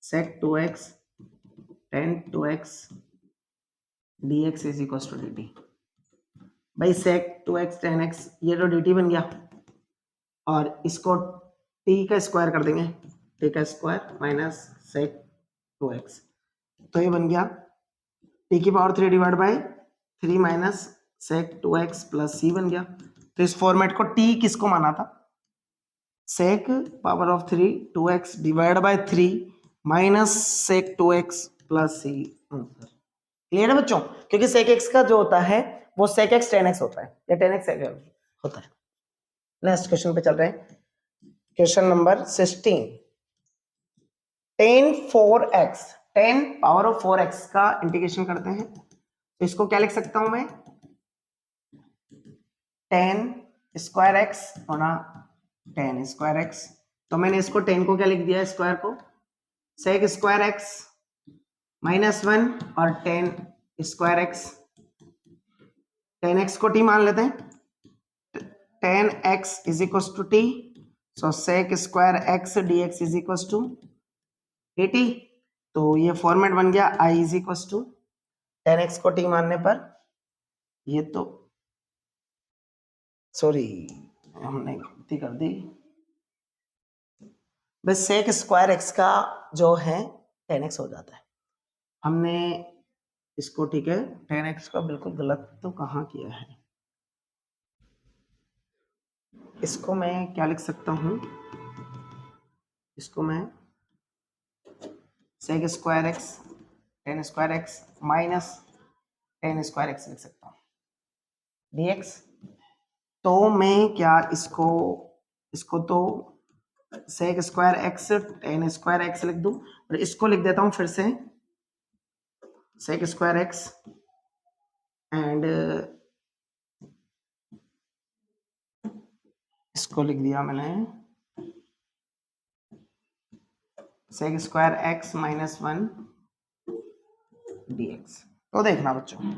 sec 2x tan 2x dx is equal to dt। भाई सेक 2x टेन एक्स ये तो dt बन गया, और इसको t का स्क्वायर कर देंगे, t का स्क्वायर माइनस सेक 2x, तो ये बन गया t की power 3 divide by 3 minus sec 2x plus c बन गया। तो इस फॉर्मेट को t किसको माना था, sec power of 3 2x divide by 3 minus sec 2x plus c। Clear है बच्चों, क्योंकि सेक x का जो होता है वो सेक x टेन एक्स होता है या टेन एक्स होता है। नेक्स्ट क्वेश्चन पे चल रहे हैं, question number 16, ten 4x ten power of 4x का इंटीग्रेशन करते हैं, तो इसको क्या लिख सकता हूं मैं, टेन स्क्वायर एक्स होना टेन स्क्वायर एक्स। तो मैंने इसको टेन को क्या लिख दिया स्क्वायर को सेक स्क्वायर एक्स माइनस 1 और tan square x, tan x को टी मान लेते हैं, tan x is equal to T, so sec square x D x is equal to T. तो ये फॉर्मेट बन गया I is equal to tan x को टी मानने पर, ये तो सॉरी हमने गलती कर दी, बस सेक स्क्वायर एक्स का जो है टेन एक्स हो जाता है, हमने इसको ठीक है टेन एक्स का बिल्कुल गलत तो कहाँ किया है, इसको मैं क्या लिख सकता हूं, इसको मैं sec square x tan square x minus tan square x लिख सकता हूं dx। तो मैं क्या इसको इसको तो sec square x tan square x लिख दूं, और इसको लिख देता हूं फिर से सेक स्क्वायर एक्स एंड इसको लिख दिया मैंने sec square x minus 1 dx। तो देखना बच्चों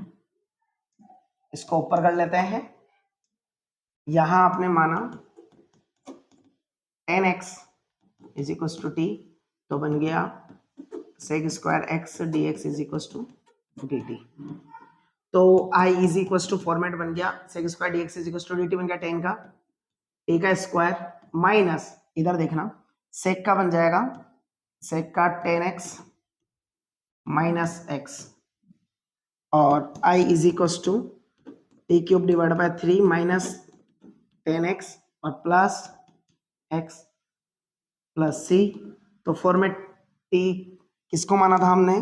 इसको ऊपर कर लेते हैं, यहां आपने माना tan x is equal to T, तो बन गया sec square x D x is equal to d t. तो I is equal to format बन गया sec square d x is equal to d t बन गया टेन का ए का स्क्वायर माइनस इधर देखना सेक का बन जाएगा सेक का टेन एक्स माइनस एक्स और I is equal to T cube divide by 3 minus tan x और प्लस एक्स प्लस सी। तो फॉर्मेट टी किसको माना था हमने,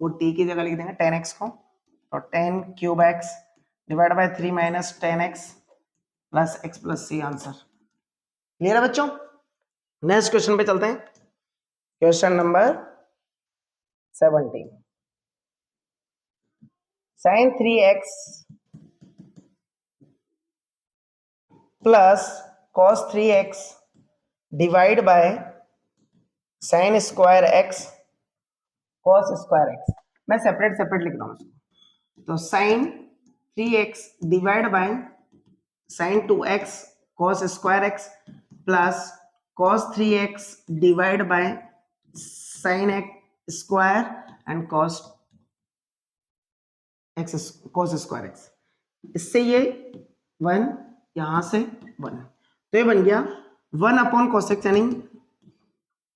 वो टी की जगह लिख देंगे टेन एक्स को, तो tan cube x divide by 3 minus tan x plus x plus C answer. Clear है बच्चों? नेक्स्ट क्वेश्चन पे चलते हैं, question number 17। Sine 3x plus cos 3x divide by sine square x cos square x. मैं separate separate लिख रहा हूं इसको। तो sine 3x divide by sine 2x cos square x plus cos 3x divide by sine x square and cos square x. इससे ये 1 यहां से 1, तो ये बन गया 1 अपॉन कॉसेक यानी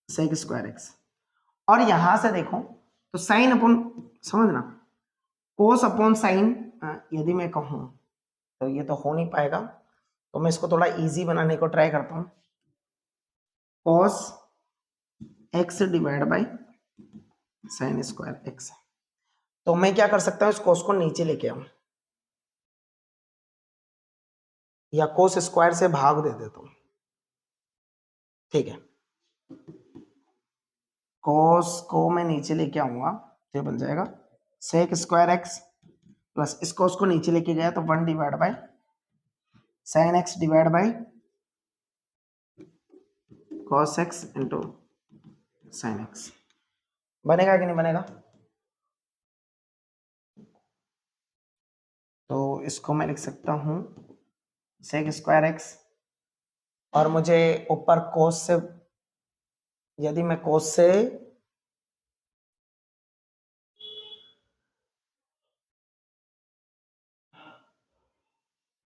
सेक स्क्वायर एक्स। और यहां से देखो तो साइन अपॉन, समझना, कोस अपॉन साइन यदि मैं कहूं तो ये तो हो नहीं पाएगा, तो मैं इसको थोड़ा इजी बनाने को ट्राई करता हूं। Cos x divide by sine square x. तो मैं क्या कर सकता हूं, इस कोस को नीचे लेके आऊं या कोस स्क्वायर से भाग दे देता हूं। ठीक है, कॉस को मैं नीचे लेके आऊंगा तो ये बन जाएगा सेक स्क्वायर एक्स प्लस इस कॉस को नीचे लेके गया तो 1 divide by sine x divide by cos x into sine x. बनेगा कि नहीं बनेगा? तो इसको मैं लिख सकता हूं सेक स्क्वायर एक्स और मुझे ऊपर कोस से, यदि मैं कोस से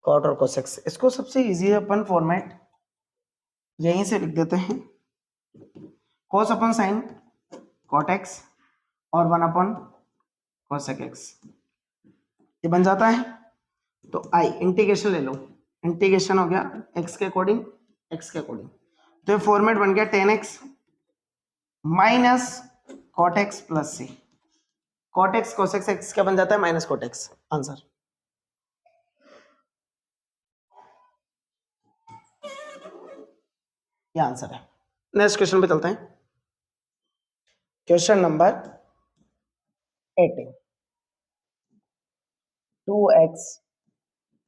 कॉट और कोसेक्स, इसको सबसे इजी अपन फॉर्मेट यहीं से लिख देते हैं, cos upon sine cot x और 1 अपॉन कोसेक एक्स, ये बन जाता है। तो आई इंटीग्रेशन ले लो, इंटीग्रेशन हो गया एक्स के अकॉर्डिंग एक्स के अकॉर्डिंग, तो ये फॉर्मेट बन गया tan x minus cot x plus C. Cot x cosec x क्या बन जाता है, माइनस कॉट एक्स। आंसर ये आंसर है। नेक्स्ट क्वेश्चन पे चलते हैं, question number 18। 2x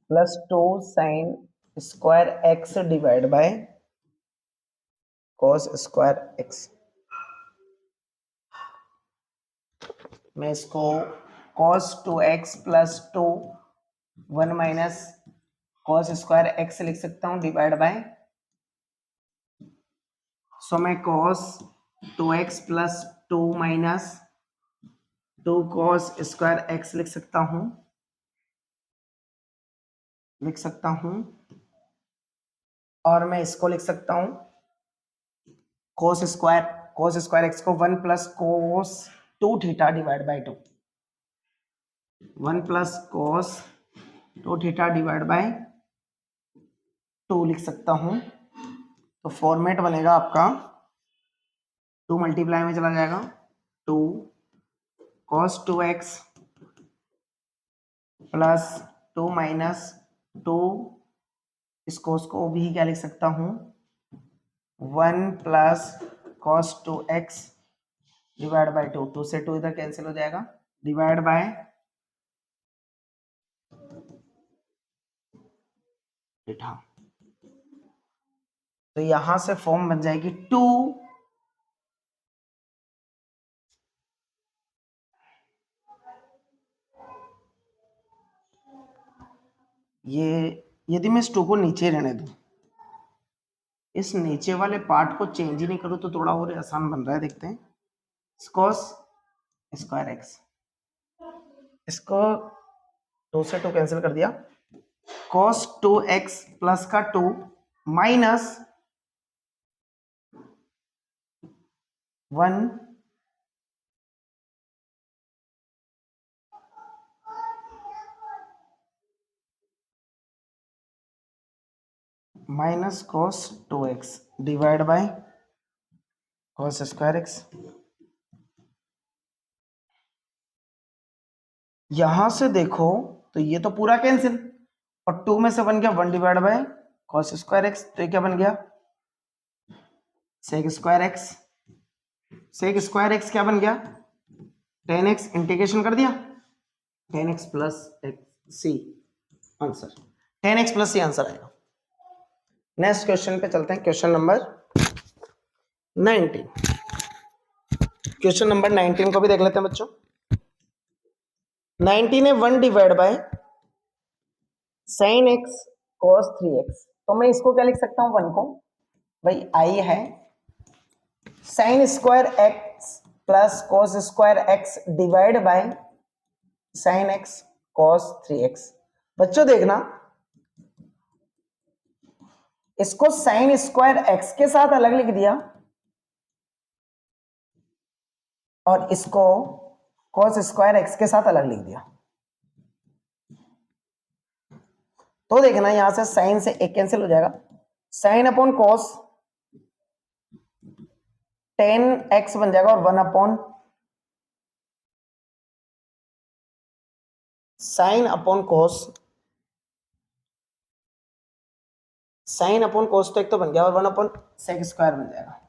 plus 2 sine square x divide by cos square x. मैं इसको cos 2x plus 2 1 minus cos square x लिख सकता हूं डिवाइड बाय, सो मैं cos 2x plus 2 minus 2 cos square x लिख सकता हूं और मैं इसको लिख सकता हूं कॉस स्क्वायर एक्स को 1 plus cos 2 theta divide bye 2, 1 plus cos 2 theta divide bye 2 लिख सकता हूं। तो फॉर्मेट बनेगा आपका 2 मल्टीप्लाई में चला जाएगा 2 cos 2x प्लस 2 माइनस 2, इस cos को भी क्या लिख सकता हूं 1 plus cos 2x divide bye 2, 2 से 2 इधर कैंसिल हो जाएगा डिवाइड बाय थीटा। तो यहां से फॉर्म बन जाएगी 2 ये यदि मैं इस 2 को नीचे रहने दूं, इस नीचे वाले पार्ट को चेंज ही नहीं करूं, तो थोड़ा और आसान बन रहा है, देखते हैं। cos स्क्वायर एक्स, इसको 2 से 2 कैंसिल कर दिया, cos 2x प्लस का 2 minus 1 minus cos 2x divide by cos square x. यहां से देखो तो ये तो पूरा कैंसिल, और 2 में से बन गया 1 divide by cos square x, तो ये क्या बन गया sec square x. Sec square x क्या बन गया 10x, इंटीग्रेशन कर दिया 10x प्लस सी, आंसर 10x प्लस सी आंसर आएगा। नेक्स्ट क्वेश्चन पे चलते हैं, क्वेश्चन नंबर 19। क्वेश्चन नंबर 19 को भी देख लेते हैं बच्चों। 19 है 1 divide by sin x cos 3x, तो मैं इसको क्या लिख सकता हूं 1 को, भाई आई है sin square x plus cos square x divide bye sin x cos 3x। बच्चों देखना, इसको sin स्क्वायर x के साथ अलग लिख दिया और इसको cos स्क्वायर x के साथ अलग लिख दिया, तो देखना यहां से साइन से एक कैंसिल हो जाएगा, साइन अपॉन कॉस 10x बन जाएगा और 1 upon sine upon cos, sine upon cos तो एक तो बन गया और 1 अपॉन सेक स्क्वायर बन जाएगा,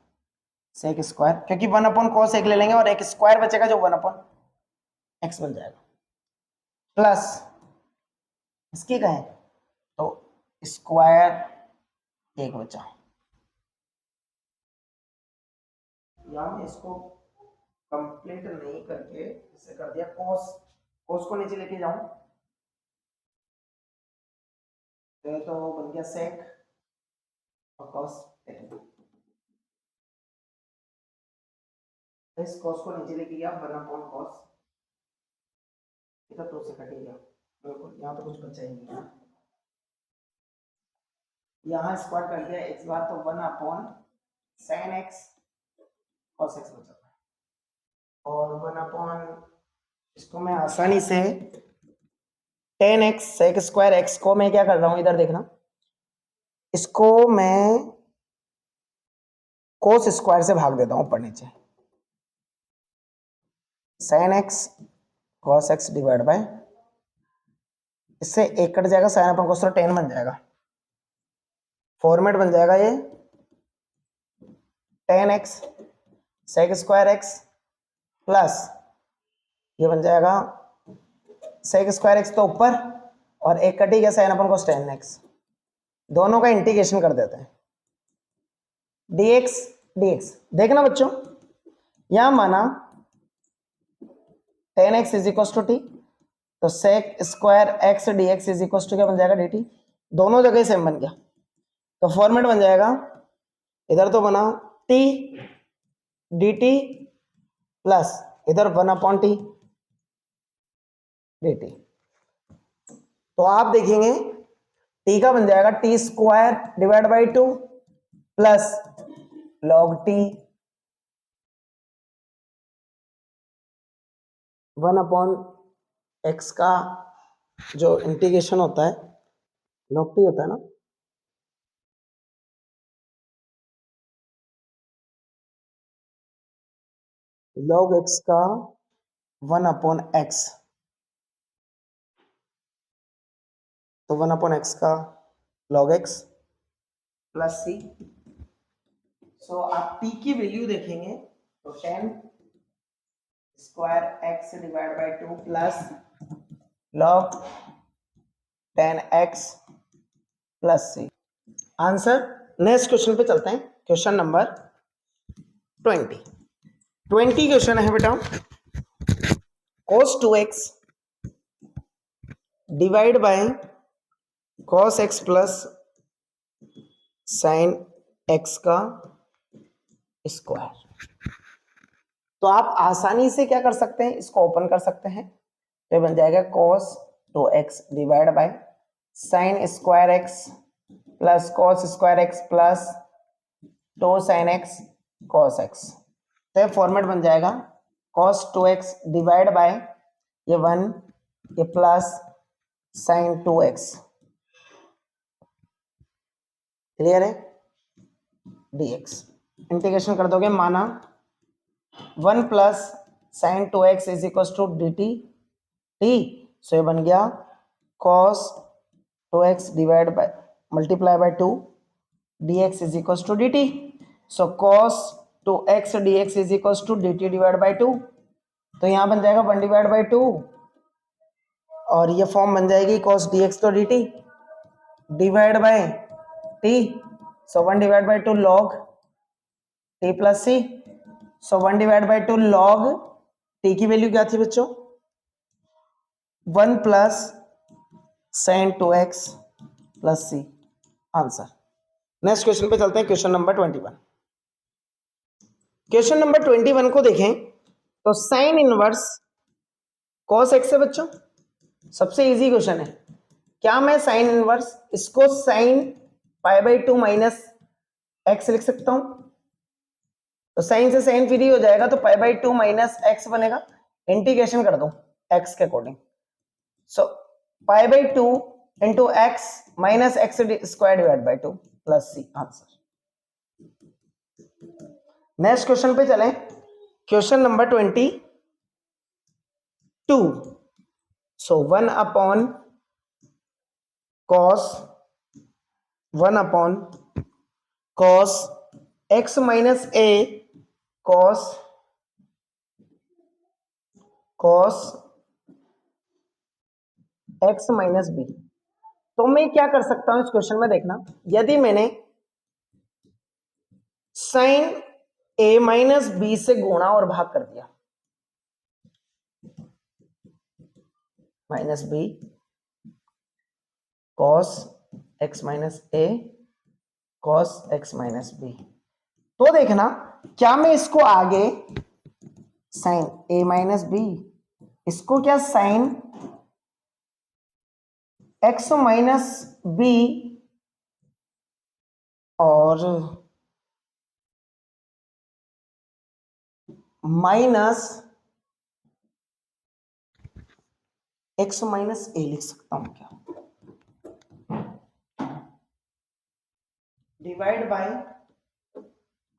सेक स्क्वायर, क्योंकि 1 अपॉन कॉस एक ले लेंगे और एक स्क्वायर बचेगा जो 1 अपॉन एक्स बन जाएगा, प्लस इसकी कहें तो स्क्वायर एक बचा, यहां इसको कंप्लीट नहीं करके इसे कर दिया cos, cos को नीचे लेके जाऊं तो बन गया sec और cos 10, इस cos को नीचे लेके गया 1 अपॉन cos, इधर 2 से कटेगा, बिल्कुल यहाँ तो कुछ बचा ही नहीं, यहाँ स्क्वायर कर दिया x बार तो 1 upon sin x cos x बचा था, और 1 अपॉन इसको मैं आसानी से 10x sec स्क्वायर x को मैं क्या कर रहा हूं, इधर देखना, इसको मैं cos स्क्वायर से भाग देता हूं ऊपर नीचे, sin x cos x divide bye, इससे एक कट जाएगा, साइन अपन cos 10 बन जाएगा, फॉर्मेट बन जाएगा ये 10x sec square x plus ये बन जाएगा sec स्क्वायर x तो ऊपर और एक कटी गया साइन अपन cos 10x, दोनों का इंटीग्रेशन कर देते हैं dx dx। देखना बच्चों, यहां माना 10x is equal to T, तो sec square x dx is equal to क्या बन जाएगा dt, दोनों जगह सेम बन गया, तो फॉर्मेट बन जाएगा, इधर तो बना t dt प्लस इधर 1 अपॉन टी dt, तो आप देखेंगे t का बन जाएगा T square divide by 2 plus log T 1 upon x का जो इंटीग्रेशन होता है लॉग टी होता है ना, लॉग एक्स का 1 अपॉन एक्स, तो 1 अपॉन एक्स का log x plus c, so आप टी की वैल्यू देखेंगे तो 10 square x divide by 2 plus log 10x plus C, answer. Next question पे चलते हैं, क्वेश्चन नंबर 20 क्वेश्चन है बेटा, cos 2x divide by cos x plus sin x का स्क्वायर। तो आप आसानी से क्या कर सकते हैं, इसको ओपन कर सकते हैं, तो बन जाएगा cos 2x divide bye sin square x plus cos square x plus 2 sin x cos x। तो ये फॉर्मेट बन जाएगा cos 2x डिवाइड बाय ये 1 ये प्लस sin 2x। क्लियर है, dx इंटीग्रेशन कर दोगे, माना 1 plus sin 2x is equal to dt t। So ये बन गया cos 2x divide by multiply by 2 dx is equal to dt। So cos 2x dx is equal to dt divide bye 2। तो यहां बन जाएगा 1 डिवाइड बाय 2 और ये form बन जाएगी cos dx तो dt divide bye t। So 1 divide by 2 log t plus c। So 1 divide by 2 log t की वैल्यू क्या थी बच्चों, 1 plus sin 2x plus c। Answer. Next question पे चलते हैं, क्वेश्चन नंबर 21। क्वेश्चन नंबर 21 को देखें तो साइन इनवर्स cos x है बच्चों, सबसे इजी क्वेश्चन है। क्या मैं साइन इनवर्स इसको sine pi by 2 minus x लिख सकता हूं, तो साइन से साइन फ्री हो जाएगा, तो पाई बाई 2 माइनस एक्स बनेगा। इंटीग्रेशन कर दो एक्स के according, so pi by 2 into x minus x square divide by 2 plus C. Answer. Next question पे चलें, question number 22। So 1 upon cos x minus a cos x minus b। तो मैं क्या कर सकता हूं इस क्वेश्चन में, देखना, यदि मैंने साइन a माइनस b से गुणा और भाग कर दिया, minus b cos x minus a cos x minus b, तो देखना क्या मैं इसको आगे साइन a माइनस b, इसको क्या साइन x माइनस b और माइनस x माइनस a लिख सकता हूं क्या, divide by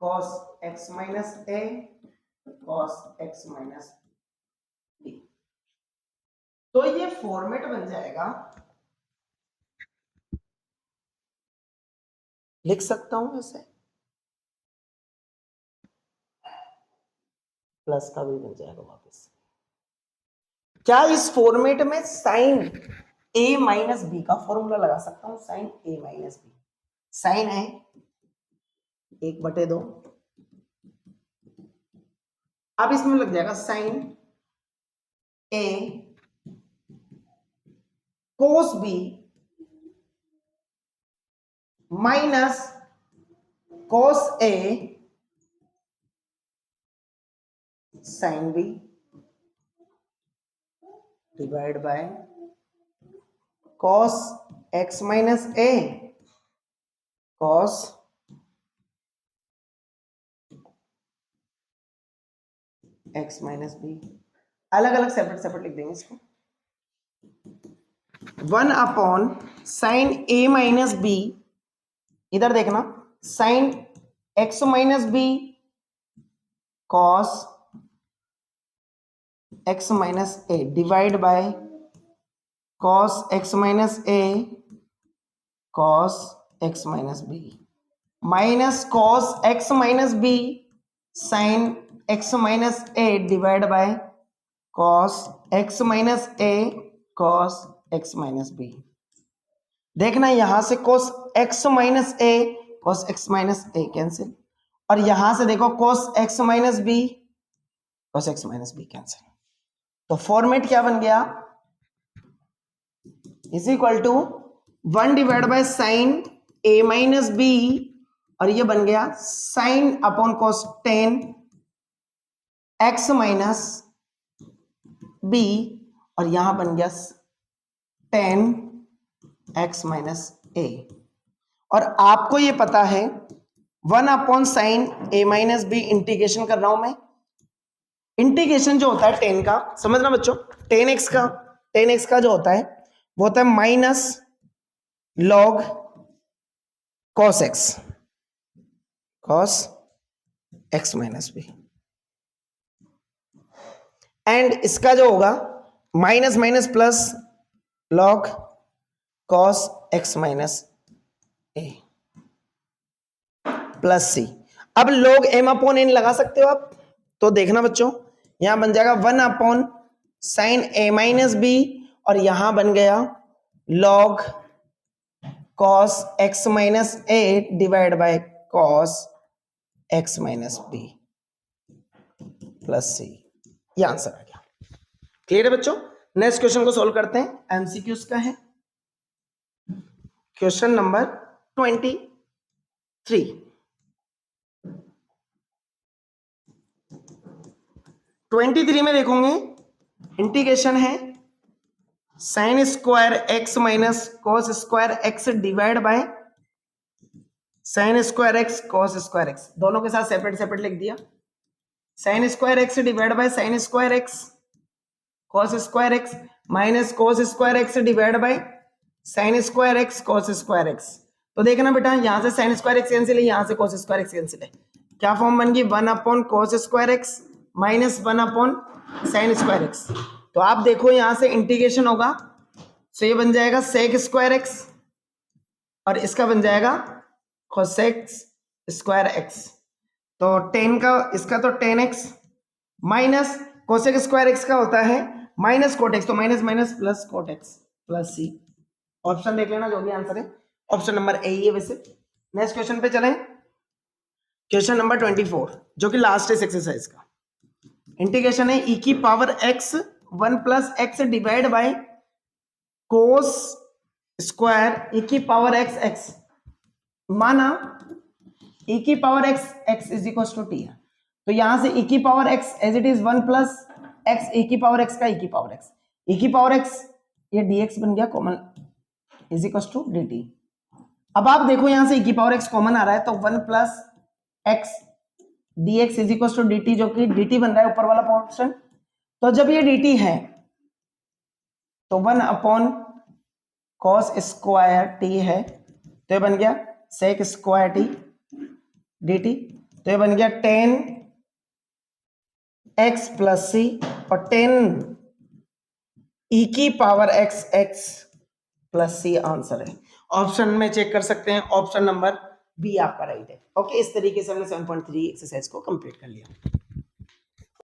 cos x minus a cos x minus b। तो ये फॉर्मेट बन जाएगा, लिख सकता हूं ऐसे, प्लस का भी बन जाएगा वापस। क्या इस फॉर्मेट में साइन a माइनस बी का फॉर्मूला लगा सकता हूं, sine a minus b, sine है 1/2, अब इसमें लग जाएगा sine a cos b minus cos a sine b divide by cos x minus a cos x minus b। अलग अलग सेपरेट सेपरेट लिख देंगे इसको। 1 upon sine a minus b, इधर देखना sine x minus b cos x minus a divide by cos x minus a cos x minus b minus cos x minus b sin x minus a divide by cos x minus a cos x minus b। देखना यहां से cos x minus a cos x minus a cancel, और यहां से देखो cos x minus b cos x minus b cancel. तो format क्या बन गया, is equal to 1 divide by sine a minus B, और ये बन गया sine upon cos 10 x minus B, और यहां बन गया 10 x माइनस ए। और आपको ये पता है 1 upon sine a minus B integration कर रहा हूं मैं। इंटीग्रेशन जो होता है 10 का, समझना बच्चों, 10x का जो होता है वो होता है minus log cos x minus B, and इसका जो होगा minus minus plus log cos x minus A plus C. अब log m अपॉन n लगा सकते हो आप, तो देखना बच्चों यहां बन जाएगा 1 upon sine a minus B, और यहां बन गया log cos x minus A divide by cos x minus B plus C. ये आंसर आ गया। क्लियर है बच्चों? नेक्स्ट क्वेश्चन को सॉल्व करते हैं, एमसीक्यूज का है। Question number 23। 23 में देखोगे इंटीग्रेशन है sign square x minus cos square x divide by sine square x cos square x, दोनों के साथ सेपरेट सेपरेट लिख दिया। Sign square x divide by sine square x cos square x minus cos square x divide by sine square x cos square x. तो देखना बेटा यहां से साइन स्क्वायर एक्स कैंसिल है, यहां से कॉस स्क्वायर एक्स कैंसिल है, क्या फॉर्म बन गई 1 upon cos square x minus 1 upon sign square x. तो आप देखो यहां से इंटीग्रेशन होगा, तो ये बन जाएगा सेक स्क्वायर एक्स, और इसका बन जाएगा कोसेक स्क्वायर एक्स। तो 10 का इसका तो 10x minus cosec square x का होता है माइनस कोट एक्स, तो minus minus plus cot x plus C. Option देख लेना जो भी आंसर है, ऑप्शन नंबर ए ही है वैसे। नेक्स्ट क्वेश्चन पे चलें, क्वेश्चन नंबर 24 जो कि लास्ट है एक्सरसाइज का। इंटीग्रेशन है e की power x 1 plus x divide by cos square e की पावर x x, माना e की power x x is equal to T है, तो यहां से e की power x as it is 1 plus x e की पावर x का e की पावर x, e की पावर x ये dx बन गया common is equal to dt। अब आप देखो यहां से e की पावर x कॉमन आ रहा है, तो 1 plus x dx is equal to dt, जो कि dt बन रहा है ऊपर वाला पोर्शन। तो जब ये dt है तो 1 अपॉन कॉस स्क्वायर t है, तो ये बन गया सेक स्क्वायर t dt, तो ये बन गया 10 x प्लस सी, और 10 e की पावर x x प्लस सी आंसर है। ऑप्शन में चेक कर सकते हैं, ऑप्शन नंबर बी आपका राइट है। ओके, इस तरीके से हमने 7.3 एक्सरसाइज को कंप्लीट कर लिया।